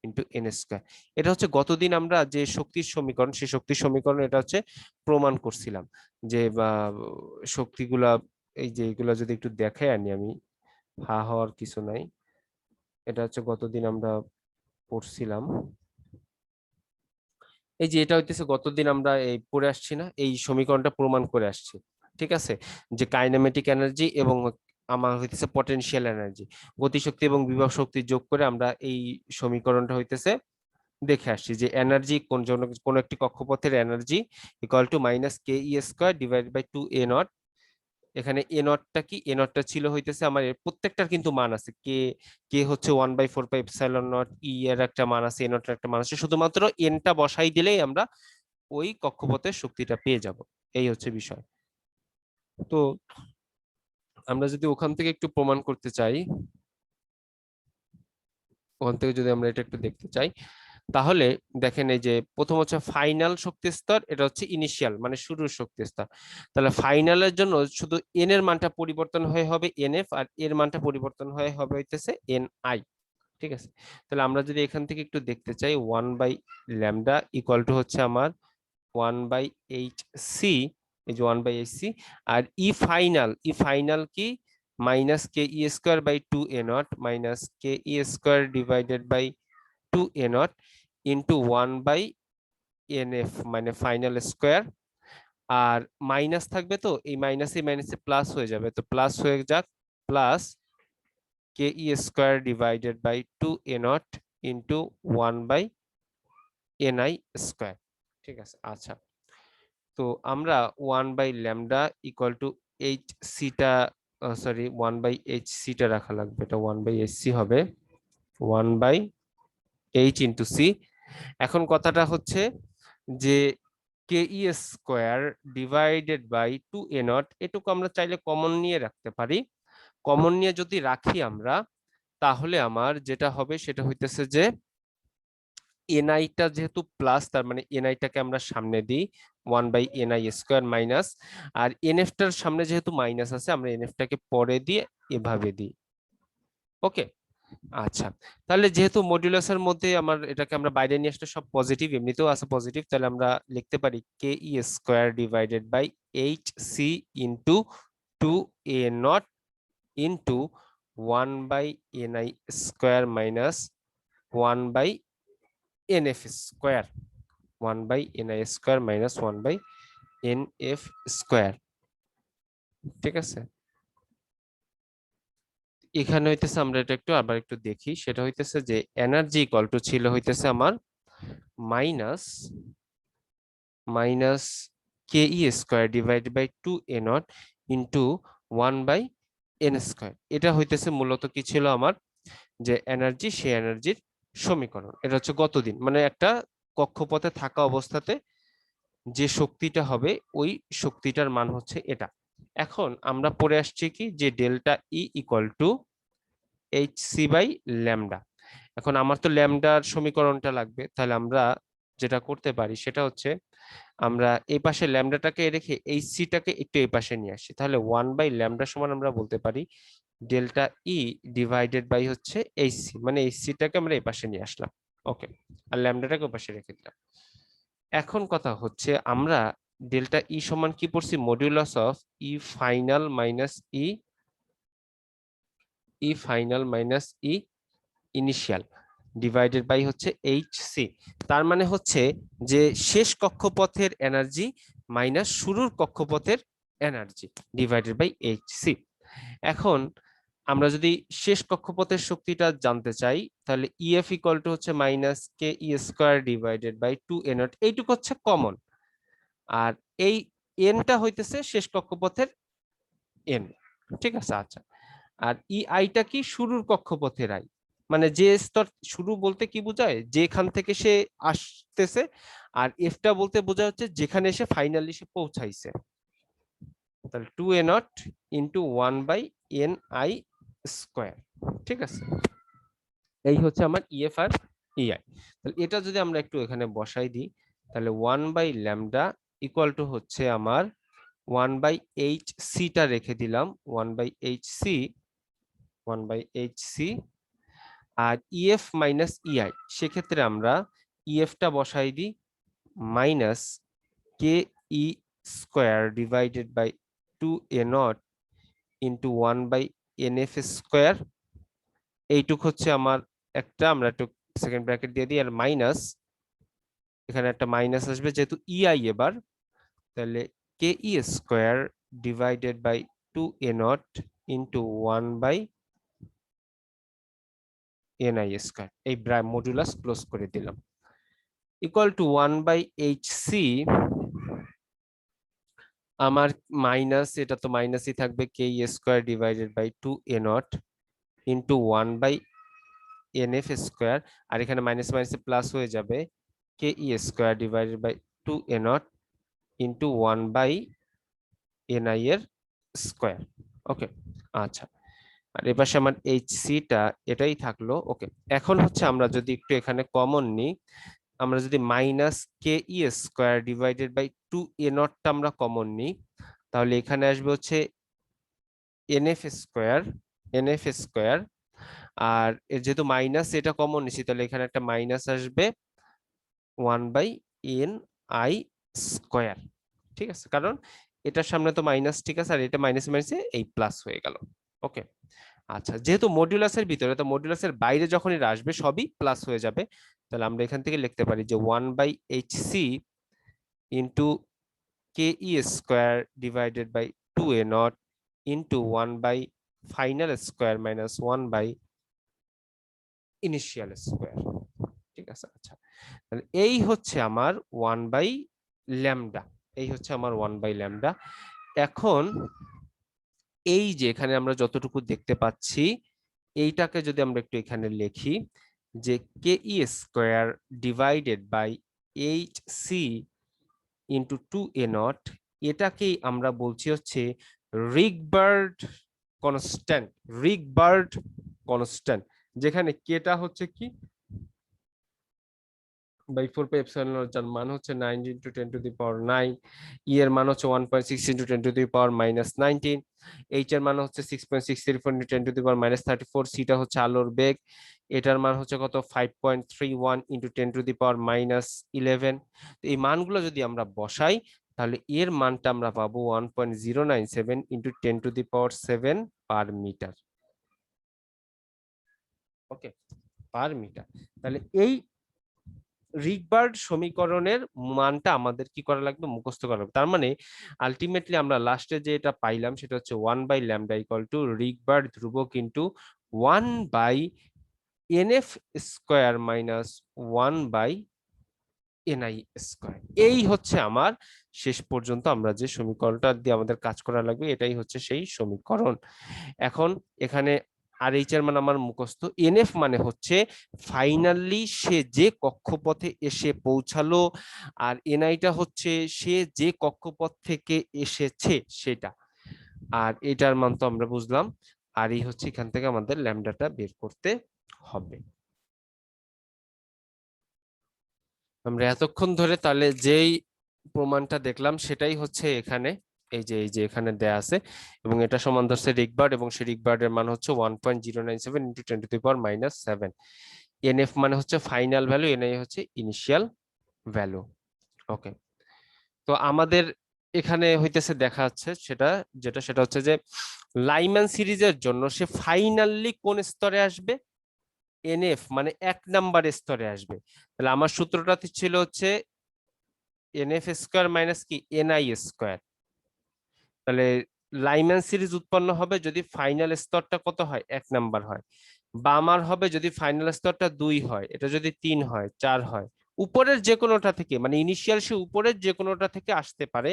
into N square. এটা হচ্ছে গতদিন আমরা যে শক্তির সমীকরণ, সেই শক্তির সমীকরণ এটা হচ্ছে প্রমাণ করছিলাম যে শক্তিগুলা, এই যে এগুলা যদি একটু দেখে আনি আমি, হা হওয়ার কিছু নাই। এটা হচ্ছে গতদিন আমরা পড়ছিলাম, এই যে এটা হইতেছে গতদিন আমরা এই পড়ে আসছি না, এই সমীকরণটা প্রমাণ করে আসছি। ঠিক আছে, যে কাইনেমেটিক এনার্জি এবং আমার হইতেছে পটেনশিয়াল এনার্জি, গতিশক্তি এবং বিভব শক্তি যোগ করে আমরা এই সমীকরণটা হইতেছে দেখে আসছি যে এনার্জি কোন একটি কক্ষপথের energy equal to minus K E square divide by 2a0। এখানে এ নটটা কি, এ নটটা ছিল হইতেছে আমার প্রত্যেকটার কিন্তু মান আছে, কে কে হচ্ছে 1/4 পাই এপসাইলন নট, ই এর একটা মান আছে, এ নটের একটা মান আছে, শুধুমাত্র এনটা বসাই দিলেই আমরা ওই কক্ষপথের শক্তিটা পেয়ে যাব। এই হচ্ছে বিষয়। তো আমরা যদি ওখান থেকে একটু প্রমাণ করতে চাই, ওখান থেকে যদি আমরা এটা একটু দেখতে চাই, তাহলে দেখেন এই যে প্রথম হচ্ছে ফাইনাল শক্তি স্তর, এটা হচ্ছে ইনিশিয়াল মানে শুরুর শক্তি স্তর। তাহলে ফাইনালের জন্য শুধু এন এর মানটা পরিবর্তন হয়ে হবে এনএফ, আর এর মানটা পরিবর্তন হয়ে হবে হইতেছে এন আই। ঠিক আছে, তাহলে আমরা যদি এখান থেকে একটু দেখতে চাই, 1/ল্যামডা ইকুয়াল টু হচ্ছে আমার 1/এইচ সি, এই যে 1/এইচ সি। আর ই ফাইনাল কি, minus K E square by 2a0 minus K E square divided by 2a0 into 1/এনএফ মানে ফাইনাল স্কোয়ার আর মাইনাস থাকবে, তো এই মাইনাসে মাইনাসে প্লাস হয়ে যাবে, তো প্লাস হয়ে যাক, plus K E square divided by 2a0 into 1/ni square. ঠিক আছে, আচ্ছা। তো আমরা 1/λ ইকুয়াল টু এইচ সিটা, সরি 1/hc টা রাখা লাগবে, এটা 1/hc হবে, 1/h ইন্টু সি। এখন কথাটা হচ্ছে যে K E square divided by 2a0, এটুকু আমরা চাইলে কমন নিয়ে রাখতে পারি। কমন নিয়ে যদি রাখি আমরা, তাহলে আমার যেটা হবে সেটা হইতেছে যে এনআইটা যেহেতু প্লাস, তার মানে এনআইটাকে আমরা সামনে দিই 1/ni স্কোয়ার মাইনাস, আর এনএফটার সামনে যেহেতু মাইনাস আছে আমরা এনএফটাকে পরে দিয়ে এভাবে দিই। ওকে, আচ্ছা। তাহলে যেহেতু মডুলাসের মধ্যে আমার এটাকে আমরা বাইরে নিয়ে আসলে সব পজিটিভ, এমনিতেও আছে পজিটিভ, তাহলে আমরা লিখতে পারি K E square divided by H C into 2a0 into 1/ni square minus 1/nf square, 1/ni square minus 1/nf square. ঠিক আছে, এখানে হইতেছে আমরা এটা একটু আবার একটু দেখি, সেটা হইতেছে যে এনার্জি ইকুয়াল টু ছিল হইতেছে আমার minus minus K E square divided by 2a0 into 1/n square. এটা হইতেছে মূলত কি ছিল আমার, যে এনার্জি, সেই এনার্জির সমীকরণ। এটা হচ্ছে গতদিন, মানে একটা কক্ষপথে থাকা অবস্থাতে যে শক্তিটা হবে ওই শক্তিটার মান হচ্ছে এটা। এখন আমরা পড়ে আসছি কি, যে delta E equal to H C by lambda. এখন আমার তো ল্যামডার সমীকরণটা লাগবে, তাহলে আমরা যেটা করতে পারি সেটা হচ্ছে আমরা এই পাশে ল্যামডাটাকে রেখে এইচ সিটাকে একটু এই পাশে নিয়ে আসি, তাহলে 1/λ সমান আমরা বলতে পারি ডেল্টা ই ডিভাইডেড বাই হচ্ছে এইচ সি, মানে এইচ সিটাকে আমরা এই পাশে নিয়ে আসলাম। ওকে, আর ল্যামডাটাকে ওই পাশে রেখে দিলাম। এখন কথা হচ্ছে আমরা ডেল্টা ই সমান কি পড়ছি, modulus of E final minus E final minus E initial divided by হচ্ছে এইচ সি। তার মানে হচ্ছে যে শেষ কক্ষপথের এনার্জি মাইনাস শুরুর কক্ষপথের energy divided by H C. এখন আমরা যদি শেষ কক্ষপথের শক্তিটা জানতে চাই, তাহলে ইএফ ইকুয়াল টু হচ্ছে minus K E square divided by 2a0, এইটুকু হচ্ছে কমন, আর এই এনটা হইতেছে শেষ কক্ষপথের এন। ঠিক আছে, আচ্ছা। আর ই আইটা কি, শুরুর কক্ষপথের আই, মানে যে স্তর, শুরু বলতে কি বোঝায়, যেখান থেকে সে আসতেছে, আর এফটা বলতে বোঝা হচ্ছে যেখানে এসে ফাইনালি সে পৌঁছাইছে। তাহলে 2a0 ইন্টু 1/ni স্কোয়ার। ঠিক আছে, এই হচ্ছে আমার ইএফ আর ইআই। তাহলে এটা যদি আমরা একটু এখানে বসাই দিই, তাহলে 1/λ ইকুয়াল টু হচ্ছে আমার 1/hc টা রেখে দিলাম, 1/hc, আর ইএফ মাইনাস ইআই, সেক্ষেত্রে আমরা ইএফটা বসাই দিই minus K E square divided by 2a0 into 1/nf square. এইটুক হচ্ছে আমার একটা, আমরা একটু সেকেন্ড ব্র্যাকেট দিয়ে দিই, আর মাইনাস এখানে একটা মাইনাস আসবে যেহেতু ইআই এবার, তাহলে K E square divided by 2a0 into 1/ni square, এই মডুলাস ক্লোজ করে দিলাম, ইকুয়াল টু 1/hc। আমার মাইনাস, এটা তো মাইনাসই থাকবে, K E square divided by 2a0 into 1/nf square, আর এখানে মাইনাস মাইনাসে প্লাস হয়ে যাবে, K E square divided by 2a0 into 1/ni এর স্কোয়ার। ওকে, আচ্ছা। আর এপাশে আমার এইচসি টা এটাই থাকলো। ওকে, এখন হচ্ছে আমরা যদি একটু এখানে কমন নিই, আমরা যদি minus K E square divided by 2a0 টা আমরা কমন নিই, তাহলে এখানে আসবে হচ্ছে এনএফ স্কোয়ার, আর যেহেতু মাইনাস এটা কমন নিছি, তাহলে এখানে একটা মাইনাস আসবে 1/ni স্কোয়ার। ঠিক আছে, কারণ এটার সামনে তো মাইনাস, ঠিক আছে, আর এটা মাইনাস মাইনাসে এই প্লাস হয়ে গেল। ওকে, আচ্ছা। যেহেতু মডুলাসের ভিতরে, তো মডুলাসের বাইরে যখন এটা আসবে সবই প্লাস হয়ে যাবে, তাহলে আমরা এখান থেকে লিখতে পারি যে 1/hc into ke square divided by 2a naught into 1 by final square minus 1 by initial square. ঠিক আছে, আচ্ছা তাহলে এই হচ্ছে আমার 1 বাই ল্যামডা, এই হচ্ছে আমার 1 বাই ল্যামডা। এখন এই যে এখানে আমরা যতটুকু দেখতে পাচ্ছি এইটাকে যদি আমরা একটু এখানে লিখি যে K E square divided by H C into 2a nought, এটাকেই আমরা বলছি হচ্ছে রিগবার্ড কনস্ট্যান্ট, রিগবার্ড কনস্ট্যান্ট, যেখানে কেটা হচ্ছে কি বাই 4 পাই এপসাইলন নট, যার মান হচ্ছে 9 ইনটু 10 টু দি পাওয়ার 9, ই এর মান হচ্ছে 1.6 into 10 to the power minus 19, H এর মান হচ্ছে 6.634 into 10 to the power minus 34, সিটা হচ্ছে আলোর বেগ, এটার মান হচ্ছে কত 5.31 into 10 to the power minus 11। তো এই মানগুলো যদি আমরা বসাই তাহলে এর মানটা আমরা পাবো 1.097 into 10 to the power 7 per metre. Okay, per metre. তাহলে এই রিগবার্ড সমীকরণের মানটা আমাদের কি করা লাগবে, মুখস্থ করা লাগবে। তার মানে আলটিমেটলি আমরা লাস্টে যে এটা পাইলাম সেটা হচ্ছে 1 by lambda equal to Rydberg ধ্রুবক into 1 by NF square minus 1 by NI square. এই হচ্ছে আমার শেষ পর্যন্ত আমরা যে সমীকরণটা দিয়ে আমাদের কাজ করা লাগবে, এটাই হচ্ছে সেই সমীকরণ। এখন এখানে আর এইচ এর মানে আমার মুখস্থ, এনএফ মানে হচ্ছে ফাইনালি সে যে কক্ষপথে এসে পৌঁছালো, আর এনআইটা হচ্ছে সে যে কক্ষপথ থেকে এসেছে সেটা, আর এটার মান তো আমরা বুঝলাম, আর এই হচ্ছে এখান থেকে আমাদের ল্যামডাটা বের করতে হবে। আমরা এতক্ষণ ধরে তাহলে যেই প্রমাণটা দেখলাম সেটাই হচ্ছে এখানে, এই যে এখানে দেয়া আছে, এবং এটা সমান ধরছে রিগবার্ড, এবং সেই রিগবার্ডের মান হচ্ছে 1.097 into 10 to the power minus 7। NF মানে হচ্ছে ফাইনাল ভ্যালু, এনআই হচ্ছে ইনিশিয়াল ভ্যালু। ওকে, তো আমাদের এখানে হইতেছে দেখা যাচ্ছে সেটা হচ্ছে যে লাইম্যান সিরিজের জন্য সে ফাইনালি কোন স্তরে আসবে, এনএফ মানে 1 নাম্বার স্তরে আসবে। তাহলে আমার সূত্রটা ছিল হচ্ছে এনএফ স্কয়ার মাইনাস কি এনআই স্কয়ার। তাহলে লাইম্যান সিরিজ উৎপন্ন হবে যদি ফাইনাল স্তরটা কত হয়, 1 নাম্বার হয়, বা আমার হবে যদি ফাইনাল স্তরটা 2 হয়, এটা যদি 3 হয়, 4 হয়, উপরের যে কোনোটা থেকে, মানে ইনিশিয়াল সে উপরের যে কোনোটা থেকে আসতে পারে,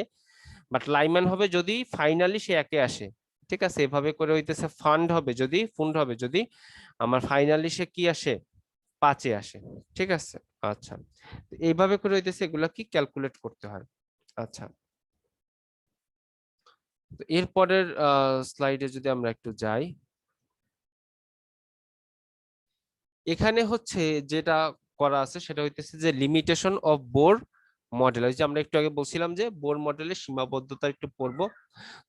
বাট লাইম্যান হবে যদি ফাইনালি সে একে আসে। ঠিক আছে, এভাবে করে হইতেছে ফুন্ড হবে যদি আমার ফাইনালি সে কি আসে, 5-এ আসে। ঠিক আছে, আচ্ছা এইভাবে করে হইতেছে এগুলা কি ক্যালকুলেট করতে হয়। আচ্ছা, তো এরপরের স্লাইডে যদি আমরা একটু যাই, এখানে হচ্ছে যেটা করা আছে সেটা হইতেছে যে লিমিটেশন অফ বোর মডেল। ওই যে আমরা একটু আগে বলছিলাম যে বোর মডেলের সীমাবদ্ধতা একটু পড়বো।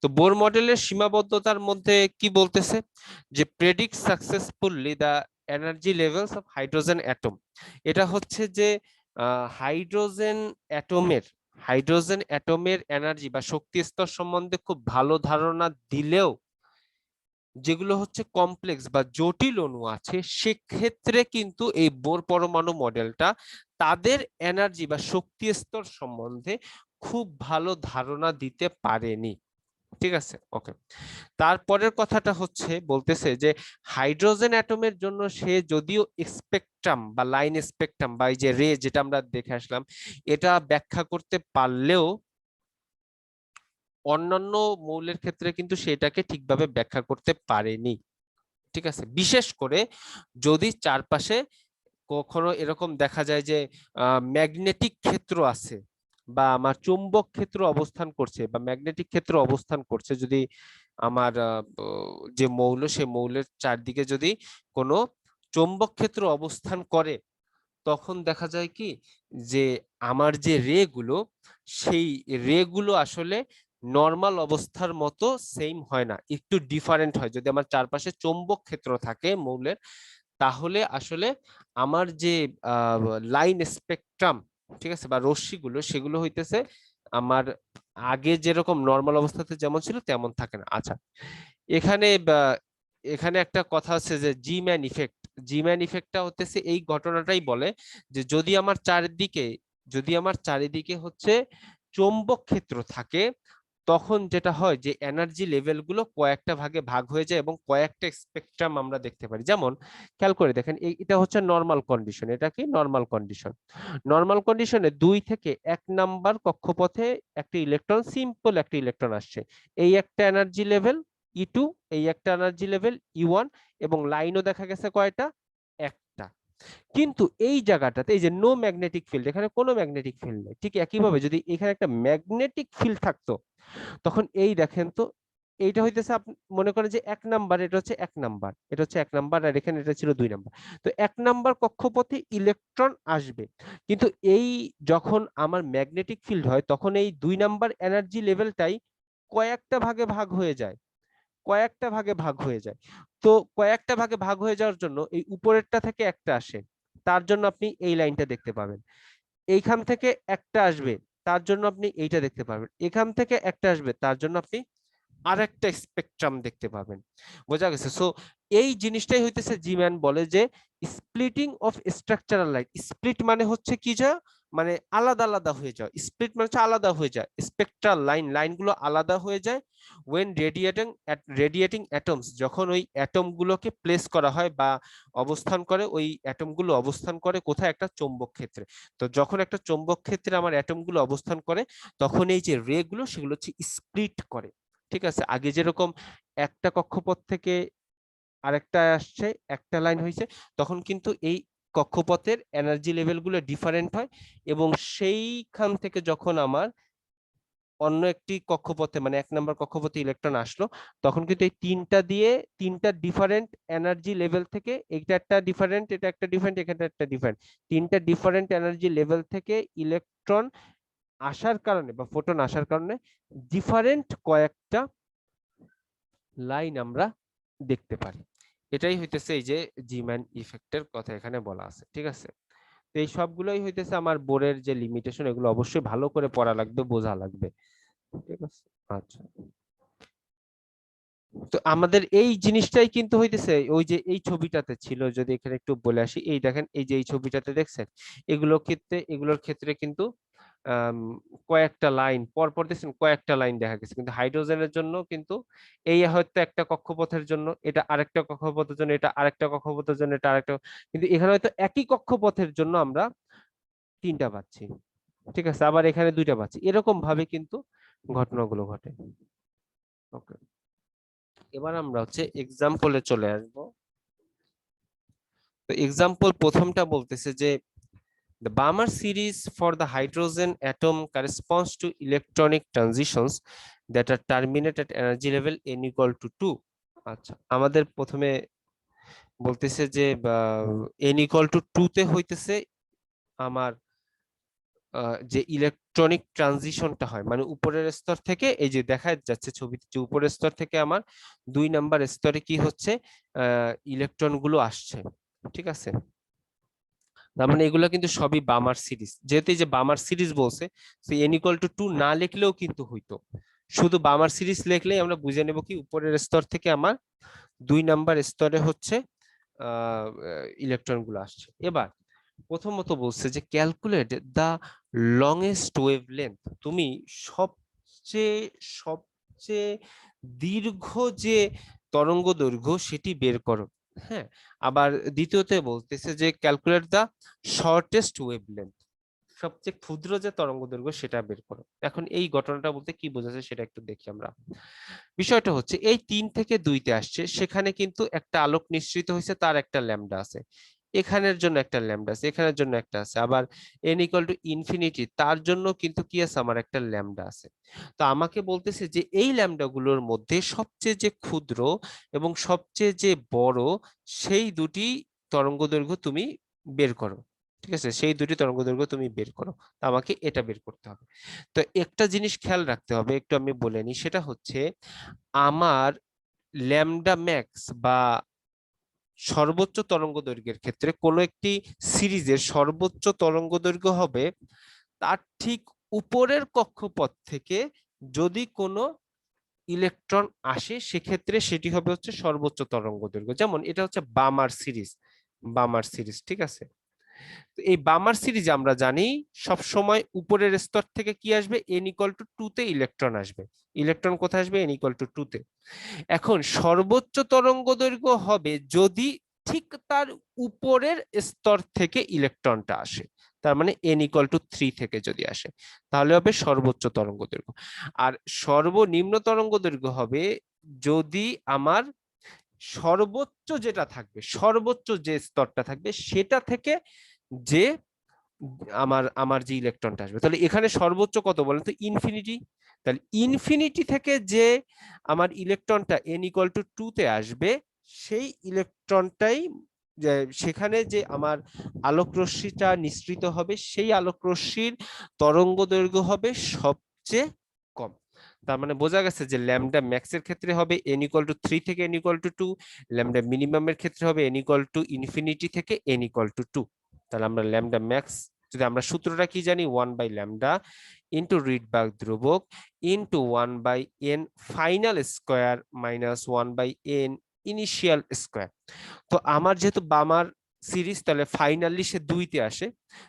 তো বোর মডেলের সীমাবদ্ধতার মধ্যে কি বলতেছে যে predict successfully the energy levels of hydrogen atom. এটা হচ্ছে যে হাইড্রোজেন অ্যাটমের এনার্জি বা শক্তি স্তর সম্বন্ধে খুব ভালো ধারণা দিলেও যেগুলো হচ্ছে কমপ্লেক্স বা জটিল অণু আছে সেক্ষেত্রে কিন্তু এই বোর পরমাণু মডেলটা তাদের এনার্জি বা শক্তি স্তর সম্বন্ধে খুব ভালো ধারণা দিতে পারেনি। ঠিক আছে, ওকে। তারপরের কথাটা হচ্ছে বলতেছে যে হাইড্রোজেন অ্যাটমের জন্য সে যদিও স্পেকট্রাম বা লাইন স্পেকট্রাম বা এই যে রে যেটা আমরা দেখে আসলাম এটা ব্যাখ্যা করতে পারলেও অন্যান্য মৌলের ক্ষেত্রে কিন্তু সেটাকে ঠিকভাবে ব্যাখ্যা করতে পারেনি। ঠিক আছে, বিশেষ করে যদি চারপাশে কখনো এরকম দেখা যায় যে ম্যাগনেটিক ক্ষেত্র আছে বা আমার চুম্বক ক্ষেত্র অবস্থান করছে বা ম্যাগনেটিক ক্ষেত্র অবস্থান করছে, যদি আমার যে মৌল সে মৌলের চারদিকে যদি কোনো চুম্বক ক্ষেত্র অবস্থান করে, তখন দেখা যায় কি যে আমার যে রে গুলো সেই রে গুলো আসলে নর্মাল অবস্থার মতো সেম হয় না, একটু ডিফারেন্ট হয়। যদি আমার চারপাশে চৌম্বক ক্ষেত্র থাকে মৌলের, তাহলে আসলে আমার যে লাইন স্পেকট্রাম, ঠিক আছে, বা রশ্মিগুলো সেগুলো হইতেছে আমার আগে যেরকম নর্মাল অবস্থাতে যেমন ছিল তেমন থাকে না। আচ্ছা, এখানে এখানে একটা কথা আছে যে জি ম্যান ইফেক্টটা হতেছে এই ঘটনাটাই বলে যে যদি আমার চারিদিকে হচ্ছে চৌম্বক ক্ষেত্র থাকে তখন যেটা হয় যে এনার্জি লেভেলগুলো কয়েকটা ভাগে ভাগ হয়ে যায় এবং কয়েকটা স্পেকট্রাম আমরা দেখতে পারি। যেমন খেয়াল করে দেখেন, এটা হচ্ছে নর্মাল কন্ডিশন। এটা কি নর্মাল কন্ডিশন? নর্মাল কন্ডিশনে 2 থেকে 1 নাম্বার কক্ষপথে একটা ইলেকট্রন, সিম্পল একটা ইলেকট্রন আসছে। এই একটা এনার্জি লেভেল E2, এই একটা এনার্জি লেভেল E1, এবং লাইনও দেখা গেছে কয়টা? একটা। কিন্তু এই জায়গাটাতে এই যে নো ম্যাগনেটিক ফিল্ড, এখানে কোনো ম্যাগনেটিক ফিল্ড নেই। ঠিক একইভাবে যদি এখানে একটা ম্যাগনেটিক ফিল্ড থাকতো, তখন এই দেখেন তো, এইটা হইতেছে আপনি মনে করেন যে 1 নাম্বার, এটা হচ্ছে 1 নাম্বার, এটা হচ্ছে 1 নাম্বার, আর এখানে এটা ছিল 2 নাম্বার। তো 1 নাম্বার কক্ষপথে ইলেকট্রন আসবে, কিন্তু এই যখন আমার ম্যাগনেটিক ফিল্ড হয় তখন এই 2 নাম্বার এনার্জি লেভেলটাই কয়েকটা ভাগে ভাগ হয়ে যায়, কয়েকটা ভাগে ভাগ হয়ে যায়। তো কয়েকটা ভাগে ভাগ হয়ে যাওয়ার জন্য এই উপরেরটা থেকে একটা আসে, তার জন্য আপনি এই লাইনটা দেখতে পাবেন। এইখান থেকে একটা আসবে, তার জন্য আপনি এইটা দেখতে পাবেন। এখান থেকে একটা আসবে, তার জন্য আপনি আরেকটা স্পেকট্রাম দেখতে পাবেন। বোঝা গেছে? সো এই জিনিসটাই হইতেছে জি-ম্যান বলে যে splitting of structural light. Split মানে হচ্ছে কি, যা মানে আলাদা আলাদা হয়ে যায়, স্প্লিট মানে হচ্ছে আলাদা হয়ে যায়, স্পেকট্রাল লাইনগুলো আলাদা হয়ে যায় ওয়েন রেডিয়েটিং অ্যাটমস, যখন ওই অ্যাটম গুলোকে প্লেস করা হয় বা অবস্থান করে, ওই অ্যাটম গুলো অবস্থান করে কোথায়? একটা চৌম্বক ক্ষেত্রে। তো যখন একটা চৌম্বক ক্ষেত্রে আমার অ্যাটম গুলো অবস্থান করে, তখন এই যে রে গুলো সেগুলো হচ্ছে স্প্লিট করে। ঠিক আছে? আগে যেরকম একটা কক্ষপথ থেকে আরেকটা আসছে, একটা লাইন হয়েছে, তখন কিন্তু এই কক্ষপথের এনার্জি লেভেলগুলো ডিফারেন্ট হয়, এবং সেইখান থেকে যখন আমার অন্য একটি কক্ষপথে মানে 1 নম্বর কক্ষপথে ইলেকট্রন আসলো, তখন কিন্তু এই তিনটা ডিফারেন্ট এনার্জি লেভেল থেকে, এটা একটা ডিফারেন্ট, এটা একটা ডিফারেন্ট, এখানে একটা ডিফারেন্ট, তিনটা ডিফারেন্ট এনার্জি লেভেল থেকে ইলেকট্রন আসার কারণে বা ফোটন আসার কারণে ডিফারেন্ট কয়েকটা লাইন আমরা দেখতে পারি। এটাই হইতেছে এই যে জি-ম্যান ইফেক্টের কথা এখানে বলা আছে। ঠিক আছে? তো এই সবগুলোই হইতেছে আমার বোর্ডের যে লিমিটেশন, এগুলো অবশ্যই ভালো করে পড়া লাগবে, বোঝা লাগবে। ঠিক আছে? আচ্ছা, তো আমাদের এই জিনিসটাই কিন্তু হইতেছে ওই যে এই ছবিটাতে ছিল, যদি এখানে একটু বলে আসি, এই দেখেন, এই যে এই ছবিটাতে দেখছেন, এগুলোর ক্ষেত্রে কিন্তু আম, কয়েকটা লাইন পর পর দেখছেন, কয়েকটা লাইন দেখা গেছে। কিন্তু হাইড্রোজেনের জন্য কিন্তু এই হয়তো একটা কক্ষপথের জন্য, এটা আরেকটা কক্ষপথের জন্য, এটা আরেকটা কক্ষপথের জন্য, এটা আরেকটা, কিন্তু এখানে হয়তো একই কক্ষপথের জন্য আমরা 3টা পাচ্ছি। ঠিক আছে? আবার এখানে 2টা পাচ্ছি, এরকম ভাবে কিন্তু ঘটনাগুলো ঘটে। ওকে, এবার আমরা হচ্ছে এক্সাম্পলে চলে আসব। তো এক্সাম্পল প্রথমটা বলতেছে যে the Balmer series for the hydrogen atom corresponds to electronic transitions that are terminated at energy level n equal to 2। আচ্ছা, আমাদের প্রথমে বলতেছে যে n equal to 2 তে হইতেছে আমার যে ইলেকট্রনিক ট্রানজিশনটা হয়, মানে উপরের স্তর থেকে, এই যে দেখা যাচ্ছে ছবিতে যে উপরের স্তর থেকে আমার 2 নাম্বার স্তরে কি হচ্ছে, ইলেকট্রন গুলো আসছে। ঠিক আছে? তার মানে এগুলো কিন্তু সবই বামার সিরিজ। যেহেতু এই যে বামার সিরিজ বলছে, তো n equal to 2 না লিখলেও কিন্তু হইতো, শুধু বামার সিরিজ লিখলেই আমরা বুঝে নেব কি উপরের স্তর থেকে আমার 2 নাম্বার স্তরে হচ্ছে ইলেকট্রন গুলো আসছে। এবার প্রথমত বলছে যে ক্যালকুলেট দা লংগেস্ট ওয়েভলেন্থ, তুমি সবচেয়ে সবচেয়ে দীর্ঘ যে তরঙ্গ দৈর্ঘ্য সেটি বের করো। হ্যাঁ, আবার দ্বিতীয়তে বলতেছে যে ক্যালকুলেট দা শর্টেস্ট ওয়েভলেন্থ, সবচেয়ে ক্ষুদ্র যে তরঙ্গ দৈর্ঘ্য সেটা বের করো। এখন এই ঘটনাটা বলতে কি বোঝাচ্ছে সেটা একটু দেখি আমরা। বিষয়টা হচ্ছে এই 3 থেকে 2তে আসছে, সেখানে কিন্তু একটা আলোক নিঃসৃত হয়েছে, তার একটা ল্যামডা আছে, এখানের জন্য একটা ল্যামডা আছে, এখানের জন্য একটা আছে, আবার n ইকুয়াল টু ইনফিনিটি, তার জন্য কিন্তু কি আছে, আমার একটা ল্যামডা আছে। তো আমাকে বলতেছে যে এই ল্যামডা গুলোর মধ্যে সবচেয়ে যে ক্ষুদ্র এবং সবচেয়ে যে বড়, সেই দুটি তরঙ্গদৈর্ঘ্য তুমি বের করো। ঠিক আছে? সেই দুটি তরঙ্গদৈর্ঘ্য তুমি বের করো। তো আমাকে এটা বের করতে হবে। তো একটা জিনিস খেয়াল রাখতে হবে, একটু আমি বলে নিই, সেটা হচ্ছে আমার ল্যামডা ম্যাক্স বা সর্বোচ্চ তরঙ্গ দৈর্ঘ্যের ক্ষেত্রে কোনো একটি সিরিজের সর্বোচ্চ তরঙ্গ দৈর্ঘ্য হবে তার ঠিক উপরের কক্ষপথ থেকে যদি কোনো ইলেকট্রন আসে, সেক্ষেত্রে সেটি হবে হচ্ছে সর্বোচ্চ তরঙ্গ দৈর্ঘ্য। যেমন এটা হচ্ছে বামার সিরিজ, ঠিক আছে? এই বামার সিরিজে আমরা জানি সব সময় উপরের স্তর থেকে কি আসবে, n ইকুয়াল টু 2 তে ইলেকট্রন আসবে। ইলেকট্রন কোথায় আসবে, n ইকুয়াল টু 2 তে। এখন সর্বোচ্চ তরঙ্গ দৈর্ঘ্য হবে যদি ঠিক তার উপরের স্তর থেকে ইলেকট্রনটা আসে, তার মানে n ইকুয়াল টু 3 থেকে যদি আসে তাহলে হবে সর্বোচ্চ তরঙ্গ দৈর্ঘ্য। আর সর্বনিম্ন তরঙ্গ দৈর্ঘ্য হবে যদি আমার সর্বোচ্চ যেটা থাকবে, সর্বোচ্চ যে স্তরটা থাকবে সেটা থেকে যে আমার আমার যে ইলেকট্রনটা আসবে। তাহলে এখানে সর্বোচ্চ কত বলেন তো, ইনফিনিটি। তাহলে ইনফিনিটি থেকে যে আমার ইলেকট্রনটা n ইকুয়াল টু 2 তে আসবে, সেই ইলেকট্রনটাই সেখানে যে আমার আলোক রশ্মিটা নিঃসৃত হবে, সেই আলোক রশ্মির তরঙ্গ দৈর্ঘ্য হবে সবচেয়ে কম। তার মানে বোঝা গেছে যে ল্যামডা ম্যাক্স এর ক্ষেত্রে হবে n ইকুয়াল টু 3 থেকে n ইকুয়াল টু 2, ল্যামডা মিনিমামের ক্ষেত্রে হবে n ইকুয়াল টু ইনফিনিটি থেকে n ইকুয়াল টু 2। তাহলে আমরা ল্যামডা ম্যাক্স, যদি আমরা সূত্রটা কি জানি, 1 বাই ল্যামডা ইন্টু রিডবার্গ ধ্রুবক into 1 by n final square minus 1 by n initial square. তো আমার যেহেতু বামার সিরিজ, তাহলে ফাইনালি সে 2 তে আসে।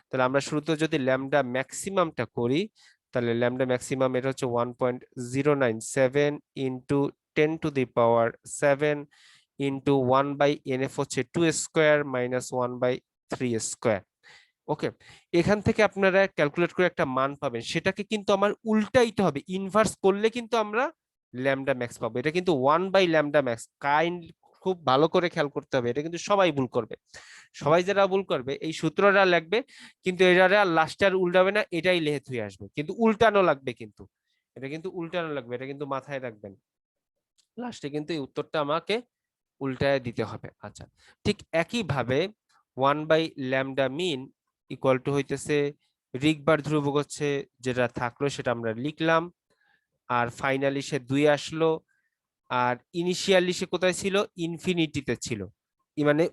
তাহলে আমরা শুরুতে যদি ল্যামডা ম্যাক্সিমামটা করি, তাহলে ল্যামডা ম্যাক্সিমাম এটা হচ্ছে 1.097 into 10 to the power 7 into 1 by nf হচ্ছে 2 square minus 1 by 3 square. Okay, এখান থেকে আপনারা ক্যালকুলেট করে একটা মান পাবেন, সেটাকে কিন্তু আমার উল্টাইতে হবে, ইনভার্স করলে কিন্তু আমরা ল্যামডা ম্যাক্স পাবো। এটা কিন্তু 1 বাই ল্যামডা ম্যাক্স, খুব ভালো করে খেয়াল করতে হবে, এটা কিন্তু সবাই ভুল করবে। সবাই যারা ভুল করবে এই সূত্রটা লাগবে, কিন্তু এটা আর লাস্টে আর উল্টাবে না, এটাই লেহে থুয়ে আসবে, কিন্তু উল্টানো লাগবে, কিন্তু এটা কিন্তু উল্টানো লাগবে, এটা কিন্তু মাথায় রাখবেন। লাস্টে কিন্তু এই উত্তরটা আমাকে উল্টায় দিতে হবে। আচ্ছা, ঠিক একই ভাবে 1 by lambda mean equal to হইতেছে রিগবার ধ্রুবক হচ্ছে যেটা থাকলো সেটা আমরা লিখলাম, আর ফাইনালি সে 2 আসলো, আর ইনিশিয়ালি সে কোথায় ছিল, ইনফিনিটিতে ছিল, মানে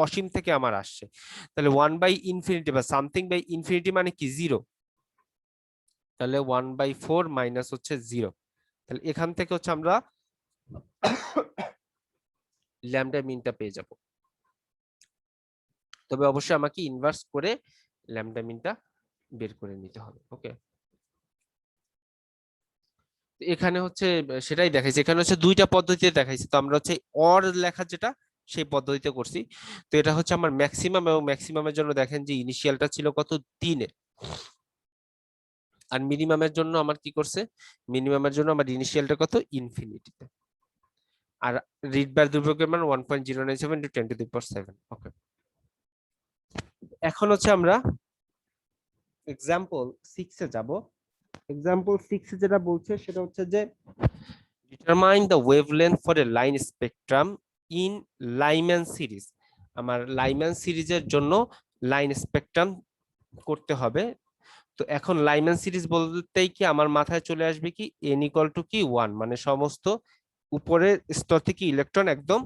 অসীম থেকে আমার আসছে। তাহলে 1 বাই ইনফিনিটি বা সামথিং বাই ইনফিনিটি মানে কি, 0। তাহলে 1 বাই 4 মাইনাস হচ্ছে 0। তাহলে এখান থেকে হচ্ছে আমরা ল্যামডা মিনটা পেয়ে যাব। তবে অবশ্যই আমাকে ইনভার্স করে ল্যামডা মিনটা বের করে নিতে হবে। ওকে, এখানে হচ্ছে সেটাই দেখাইছে, এখানে হচ্ছে দুইটা পদ্ধতিতে দেখাইছে। তো আমরা হচ্ছে অর লেখা যেটা সেই পদ্ধতিতে করছি। তো এটা হচ্ছে আমার ম্যাক্সিমাম, এবং ম্যাক্সিমামের জন্য দেখেন যে ইনিশিয়ালটা ছিল কত, 3 এ, আর মিনিমামের জন্য আমার কি করছে, মিনিমামের জন্য আমার ইনিশিয়ালটা কত, ইনফিনিটিতে। আর রিডবার ধ্রুবকের মান 1.097 × 10⁷। ওকে, এখন হচ্ছে আমরা এক্সাম্পল 6 এ যাব। এক্সাম্পল 6 এ যেটা বলছে সেটা হচ্ছে যে determine the wavelength for a line spectrum in Lyman series. আমার লাইম্যান সিরিজের জন্য লাইন স্পেকট্রাম করতে হবে। তো এখন লাইম্যান সিরিজ বলতেই কি আমার মাথায় চলে আসবে কি, n ইকুয়াল টু কি 1, মানে সমস্ত উপরের স্তর থেকে ইলেকট্রন একদম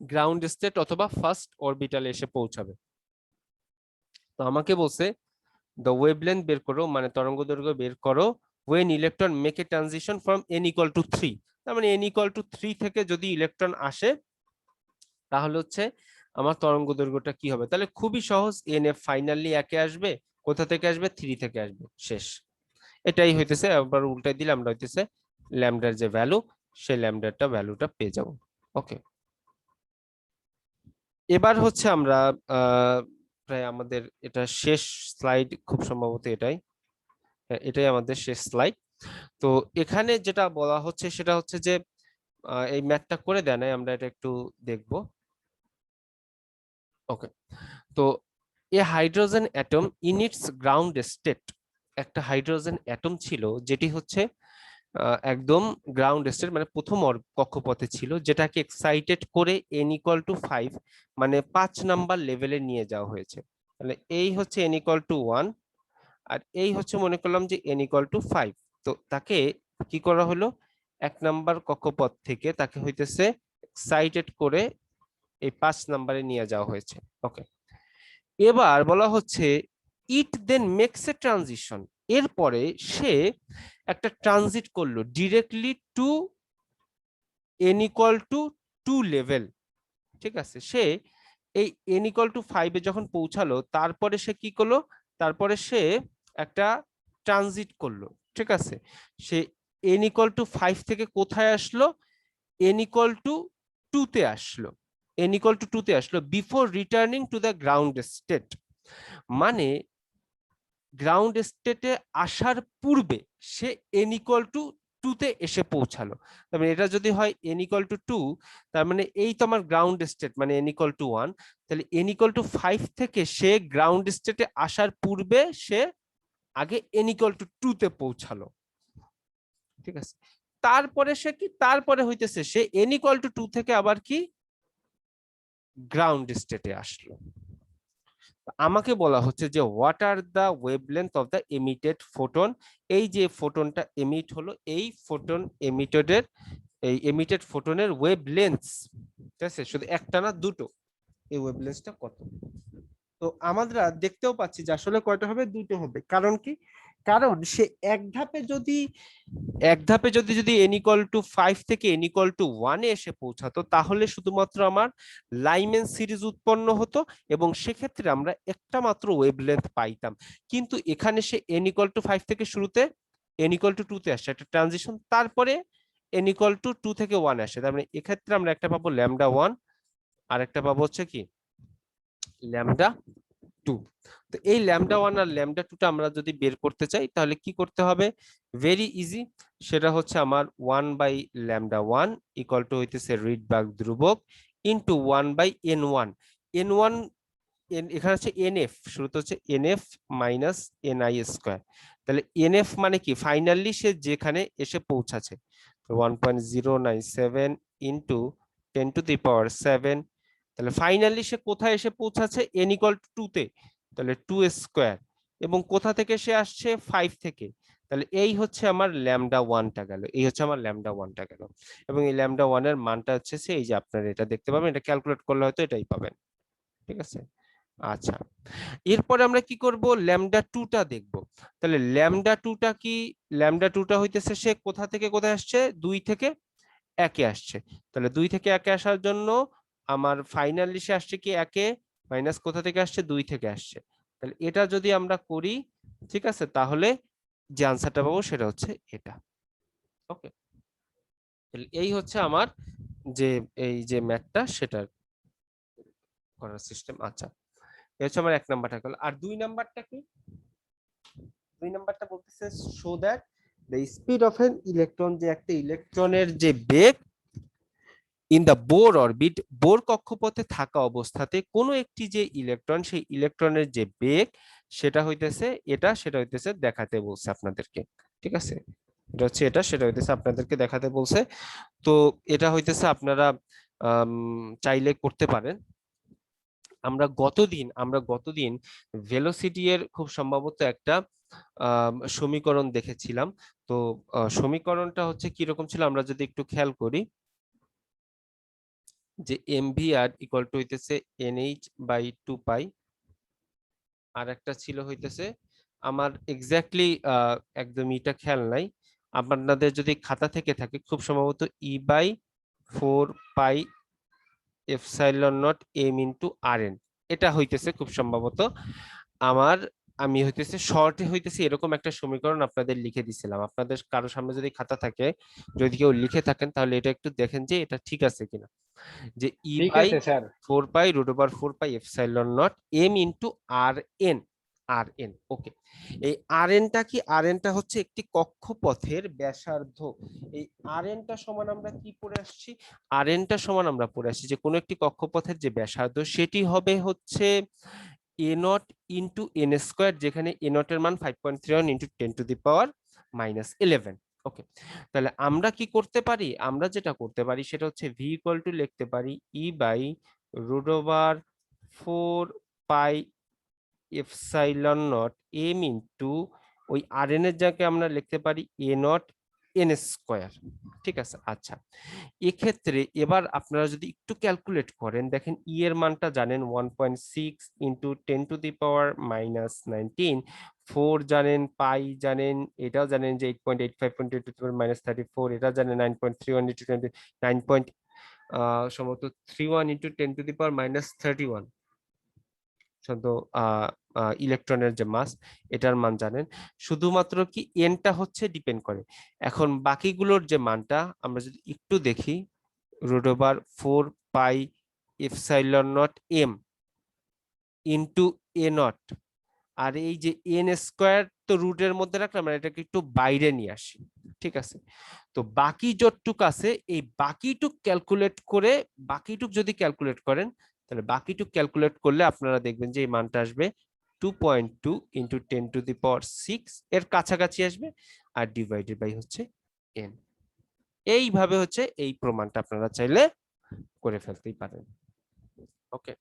গ্রাউন্ড স্টেট অথবা ফার্স্ট অরবিটালে এসে পৌঁছাবে। তো আমাকে বলছে দ্য ওয়েভলেন্থ বের করো, মানে তরঙ্গ দৈর্ঘ্য বের করো, when electron make a transition from n equal to 3। তার মানে n equal to 3 থেকে যদি ইলেকট্রন আসে তাহলে হচ্ছে আমার তরঙ্গ দৈর্ঘ্যটা কি হবে। তাহলে খুবই সহজ, n এ ফাইনালি একে আসবে, কোথা থেকে আসবে, 3 থেকে আসবে, শেষ। এটাই হইতেছে, আবার উল্টাই দিলে আমরা হইতেছে ল্যামডার যে ভ্যালু, সেই ল্যামডারটা ভ্যালুটা পেয়ে যাব। ওকে, এবার হচ্ছে আমরা প্রায় আমাদের এটা শেষ স্লাইড, খুব সম্ভবত এটাই, এটাই আমাদের শেষ স্লাইড। তো এখানে যেটা বলা হচ্ছে সেটা হচ্ছে যে এই ম্যাথটা করে দেন, আমরা এটা একটু দেখব। ওকে, তো a hydrogen atom in its ground state, একটা হাইড্রোজেন অ্যাটম ছিল যেটি হচ্ছে একদম গ্রাউন্ড স্টেট, মানে প্রথম কক্ষপথে ছিল, যেটাকে এক্সাইটেড করে n ইকুয়াল টু 5, মানে 5 নাম্বার লেভেলে নিয়ে যাওয়া হয়েছে। তাহলে এই হচ্ছে n ইকুয়াল টু 1, আর এই হচ্ছে মনে করলাম যে n ইকুয়াল টু 5। তো তাকে কি করা হলো, 1 নাম্বার কক্ষপথ থেকে তাকে হইতেছে এক্সাইটেড করে এই 5 নাম্বারে নিয়ে যাওয়া হয়েছে। ওকে, এবার বলা হচ্ছে ইট দেন মেক্স এ ট্রানজিশন, এরপরে সে একটা ট্রানজিট করলো directly to n equal to 2 level. ঠিক আছে, সে এই n ইকুয়াল টু 5 এ যখন পৌঁছালো তারপরে সে কি করলো, তারপরে সে একটা ট্রানজিট করলো, ঠিক আছে। সে n ইকুয়াল টু 5 থেকে কোথায় আসলো, n ইকুয়াল টু 2 তে আসলো, n ইকুয়াল টু 2 তে আসলো before returning to the ground state. মানে গ্রাউন্ড স্টেটে আসার পূর্বে সে n ইকুয়াল টু 2 তে এসে পৌঁছালো। তার মানে এটা যদি হয় n ইকুয়াল টু 2, তার মানে এই তো আমার গ্রাউন্ড স্টেট, মানে n ইকুয়াল টু 1, তাহলে n ইকুয়াল টু 5 থেকে সে গ্রাউন্ড স্টেটে আসার পূর্বে সে আগে n ইকুয়াল টু 2 তে পৌঁছালো, ঠিক আছে। তারপরে সে কি, তারপরে হইতেছে সে n ইকুয়াল টু 2 থেকে আবার কি গ্রাউন্ড স্টেটে আসলো। আমাকে বলা হচ্ছে যে what are the wavelength of the emitted photon, এই যে ফোটনটা এমিট হলো, এই ফোটন এমিটেডের, এই এমিটেড ফোটনের ওয়েভলেন্থ, ঠিক আছে, শুধু একটা না দুটো, এই ওয়েভলেন্থটা কত। তো আমরা দেখতেও পাচ্ছি যে আসলে কয়টা হবে, দুটো হবে। কারণ কি, কারণ সে এক ধাপে যদি যদি n ইকুয়াল টু 5 থেকে n ইকুয়াল টু 1 এ এসে পৌঁছাতো, তাহলে শুধুমাত্র আমার লাইমেন সিরিজ উৎপন্ন হতো এবং সেক্ষেত্রে আমরা একটা মাত্র ওয়েভলেন্থ পাইতাম। কিন্তু এখানে সে n ইকুয়াল টু 5 থেকে শুরুতে n ইকুয়াল টু 2 তে আসছে, একটা ট্রানজিশন, তারপরে n ইকুয়াল টু 2 থেকে 1 আসে। তার মানে এক্ষেত্রে আমরা একটা পাবো ল্যামডা 1, আর একটা পাবো হচ্ছে কি ল্যামডা 2। তো এই ল্যামডা 1 আর ল্যামডা 2 টা আমরা যদি বের করতে চাই তাহলে কি করতে হবে, ভেরি ইজি, সেটা হচ্ছে আমার 1 বাই ল্যামডা 1 ইকুয়াল টু হইতেছে রিডবার্গ ধ্রুবক ইনটু 1 বাই n1। n1 এখানে হচ্ছে nf, শুরুতে হচ্ছে nf মাইনাস ni স্কয়ার। তাহলে nf মানে কি, ফাইনালি সে যেখানে এসে পৌঁছাছে 1.097 ইনটু 10 টু দি পাওয়ার 7। তাহলে ফাইনালি সে কোথায় এসে পৌঁছাচ্ছে, n ইকুয়াল টু 2 তে, তাহলে 2 স্কয়ার, এবং কোথা থেকে সে আসছে 5 থেকে। তাহলে এই হচ্ছে আমার ল্যামডা 1টা গেল, এই হচ্ছে আমার ল্যামডা 1টা গেল, এবং এই ল্যামডা 1 এর মানটা হচ্ছে এই যে আপনারা এটা দেখতে পাবেন, এটা ক্যালকুলেট করলে হয়তো এটাই পাবেন, ঠিক আছে। আচ্ছা, এরপরে আমরা কি করব, ল্যামডা 2টা দেখব। তাহলে ল্যামডা 2টা কি, ল্যামডা 2টা হইতেছে সে কোথা থেকে কোথায় আসছে, 2 থেকে 1 এ আসছে। তাহলে 2 থেকে 1 এ আসার জন্য আমার ফাইনালি সে আসছে কি 1 এ, মাইনাস কোথা থেকে আসছে, 2 থেকে আসছে। তাহলে এটা যদি আমরা করি, ঠিক আছে, তাহলে যে আনসারটা পাবো সেটা হচ্ছে এটা। ওকে, তাহলে এই হচ্ছে আমার যে এই যে ম্যাথটা সেটা করার সিস্টেম। আচ্ছা, এই হচ্ছে আমার 1 নাম্বারটা গেল। আর 2 নাম্বারটা কি, 2 নাম্বারটা বলতেছে show that the speed of an electron, যে একটা ইলেকট্রনের যে বেগ in the Bohr orbit, Bohr কক্ষপথে থাকা অবস্থাতে কোনো একটি যে ইলেকট্রন, সেই ইলেকট্রনের যে বেগ সেটা হইতেছে এটা, সেটা হইতেছে দেখাতে বলছে আপনাদেরকে, ঠিক আছে। এটা হচ্ছে এটা, সেটা হইতেছে আপনাদেরকে দেখাতে বলছে। তো এটা হইতেছে আপনারা চাইলে করতে পারেন। আমরা গতদিন ভেলোসিটি এর খুব সম্ভবত একটা সমীকরণ দেখেছিলাম। তো সমীকরণটা হচ্ছে কিরকম ছিল আমরা যদি একটু খেয়াল করি, যে mvr ইকুয়াল টু হইতেছে nh বাই 2 পাই, আর একটা ছিল হইতেছে আমার এক্স্যাক্টলি একদম এটা খেয়াল নাই, আপনাদের যদি খাতা থেকে থাকে খুব সম্ভবত e by 4 pi epsilon not M into R N, এটা হইতেছে খুব সম্ভবত আমার, আমি হইতেছে শর্টে হইতেছে এরকম একটা সমীকরণ আপনাদের লিখে দিছিলাম। আপনাদের কারো সামনে যদি খাতা থাকে, যদি কেউ লিখে থাকেন, তাহলে এটা একটু দেখেন যে এটা ঠিক আছে কিনা, যে ই ঠিক বাই আছে sir. 4 pi root over 4 pi epsilon not M into R N, R N. Okay, এই আর এনটা কি, আর এনটা হচ্ছে একটি কক্ষপথের ব্যাসার্ধ। এই আর এনটা সমান আমরা কি পড়ে আসছি, আর এনটা সমান আমরা পড়ে আসছি যে কোনো একটি কক্ষপথের যে ব্যাসার্ধ সেটি হবে হচ্ছে এ নট ইন্টু এন স্কোয়ার, যেখানে এ নট এর মান 5.31 into 10 to the power minus 11। ওকে, তাহলে আমরা কি করতে পারি, আমরা যেটা করতে পারি সেটা হচ্ছে ভি ইকুয়াল টু লিখতে পারি E by root over 4 pi epsilon not M into ওই আর এন এর জায়গায় আমরা লিখতে পারি এ নট এন স্কোয়ার, ঠিক আছে। আচ্ছা, এক্ষেত্রে এবার আপনারা যদি একটু ক্যালকুলেট করেন, দেখেন ই এর মানটা জানেন 1.6 into 10 to the power minus 19, 4 জানেন, পাই জানেন, এটাও জানেন যে 8.85 into 10 to the power minus 34, এটা জানেন 9.31 ইন্টু 9. সম্ভবত 31 ইন্টু 10⁻⁻31 শত ইলেকট্রনের যে মাস, এটার মান জানেন। শুধুমাত্র কি এনটা হচ্ছে ডিপেন্ড করে। এখন বাকিগুলোর যে মানটা আমরা যদি একটু দেখি, √4πε0 m ইন্টু এ নট, আর এই যে এন স্কোয়ার তো রুটের মধ্যে রাখলাম, আমরা এটাকে একটু বাইরে নিয়ে আসি, ঠিক আছে। তো বাকি যতটুক আছে এই বাকিটুক ক্যালকুলেট করে, বাকিটুক যদি ক্যালকুলেট করেন তাহলে বাকিটুক ক্যালকুলেট করলে আপনারা দেখবেন যে এই মানটা আসবে 2.2 ইন্টু 10⁶ এর কাছাকাছি আসবে, আর ডিভাইডেড বাই হচ্ছে এন। এইভাবে হচ্ছে এই প্রমাণটা আপনারা চাইলে করে ফেলতেই পারেন। ওকে।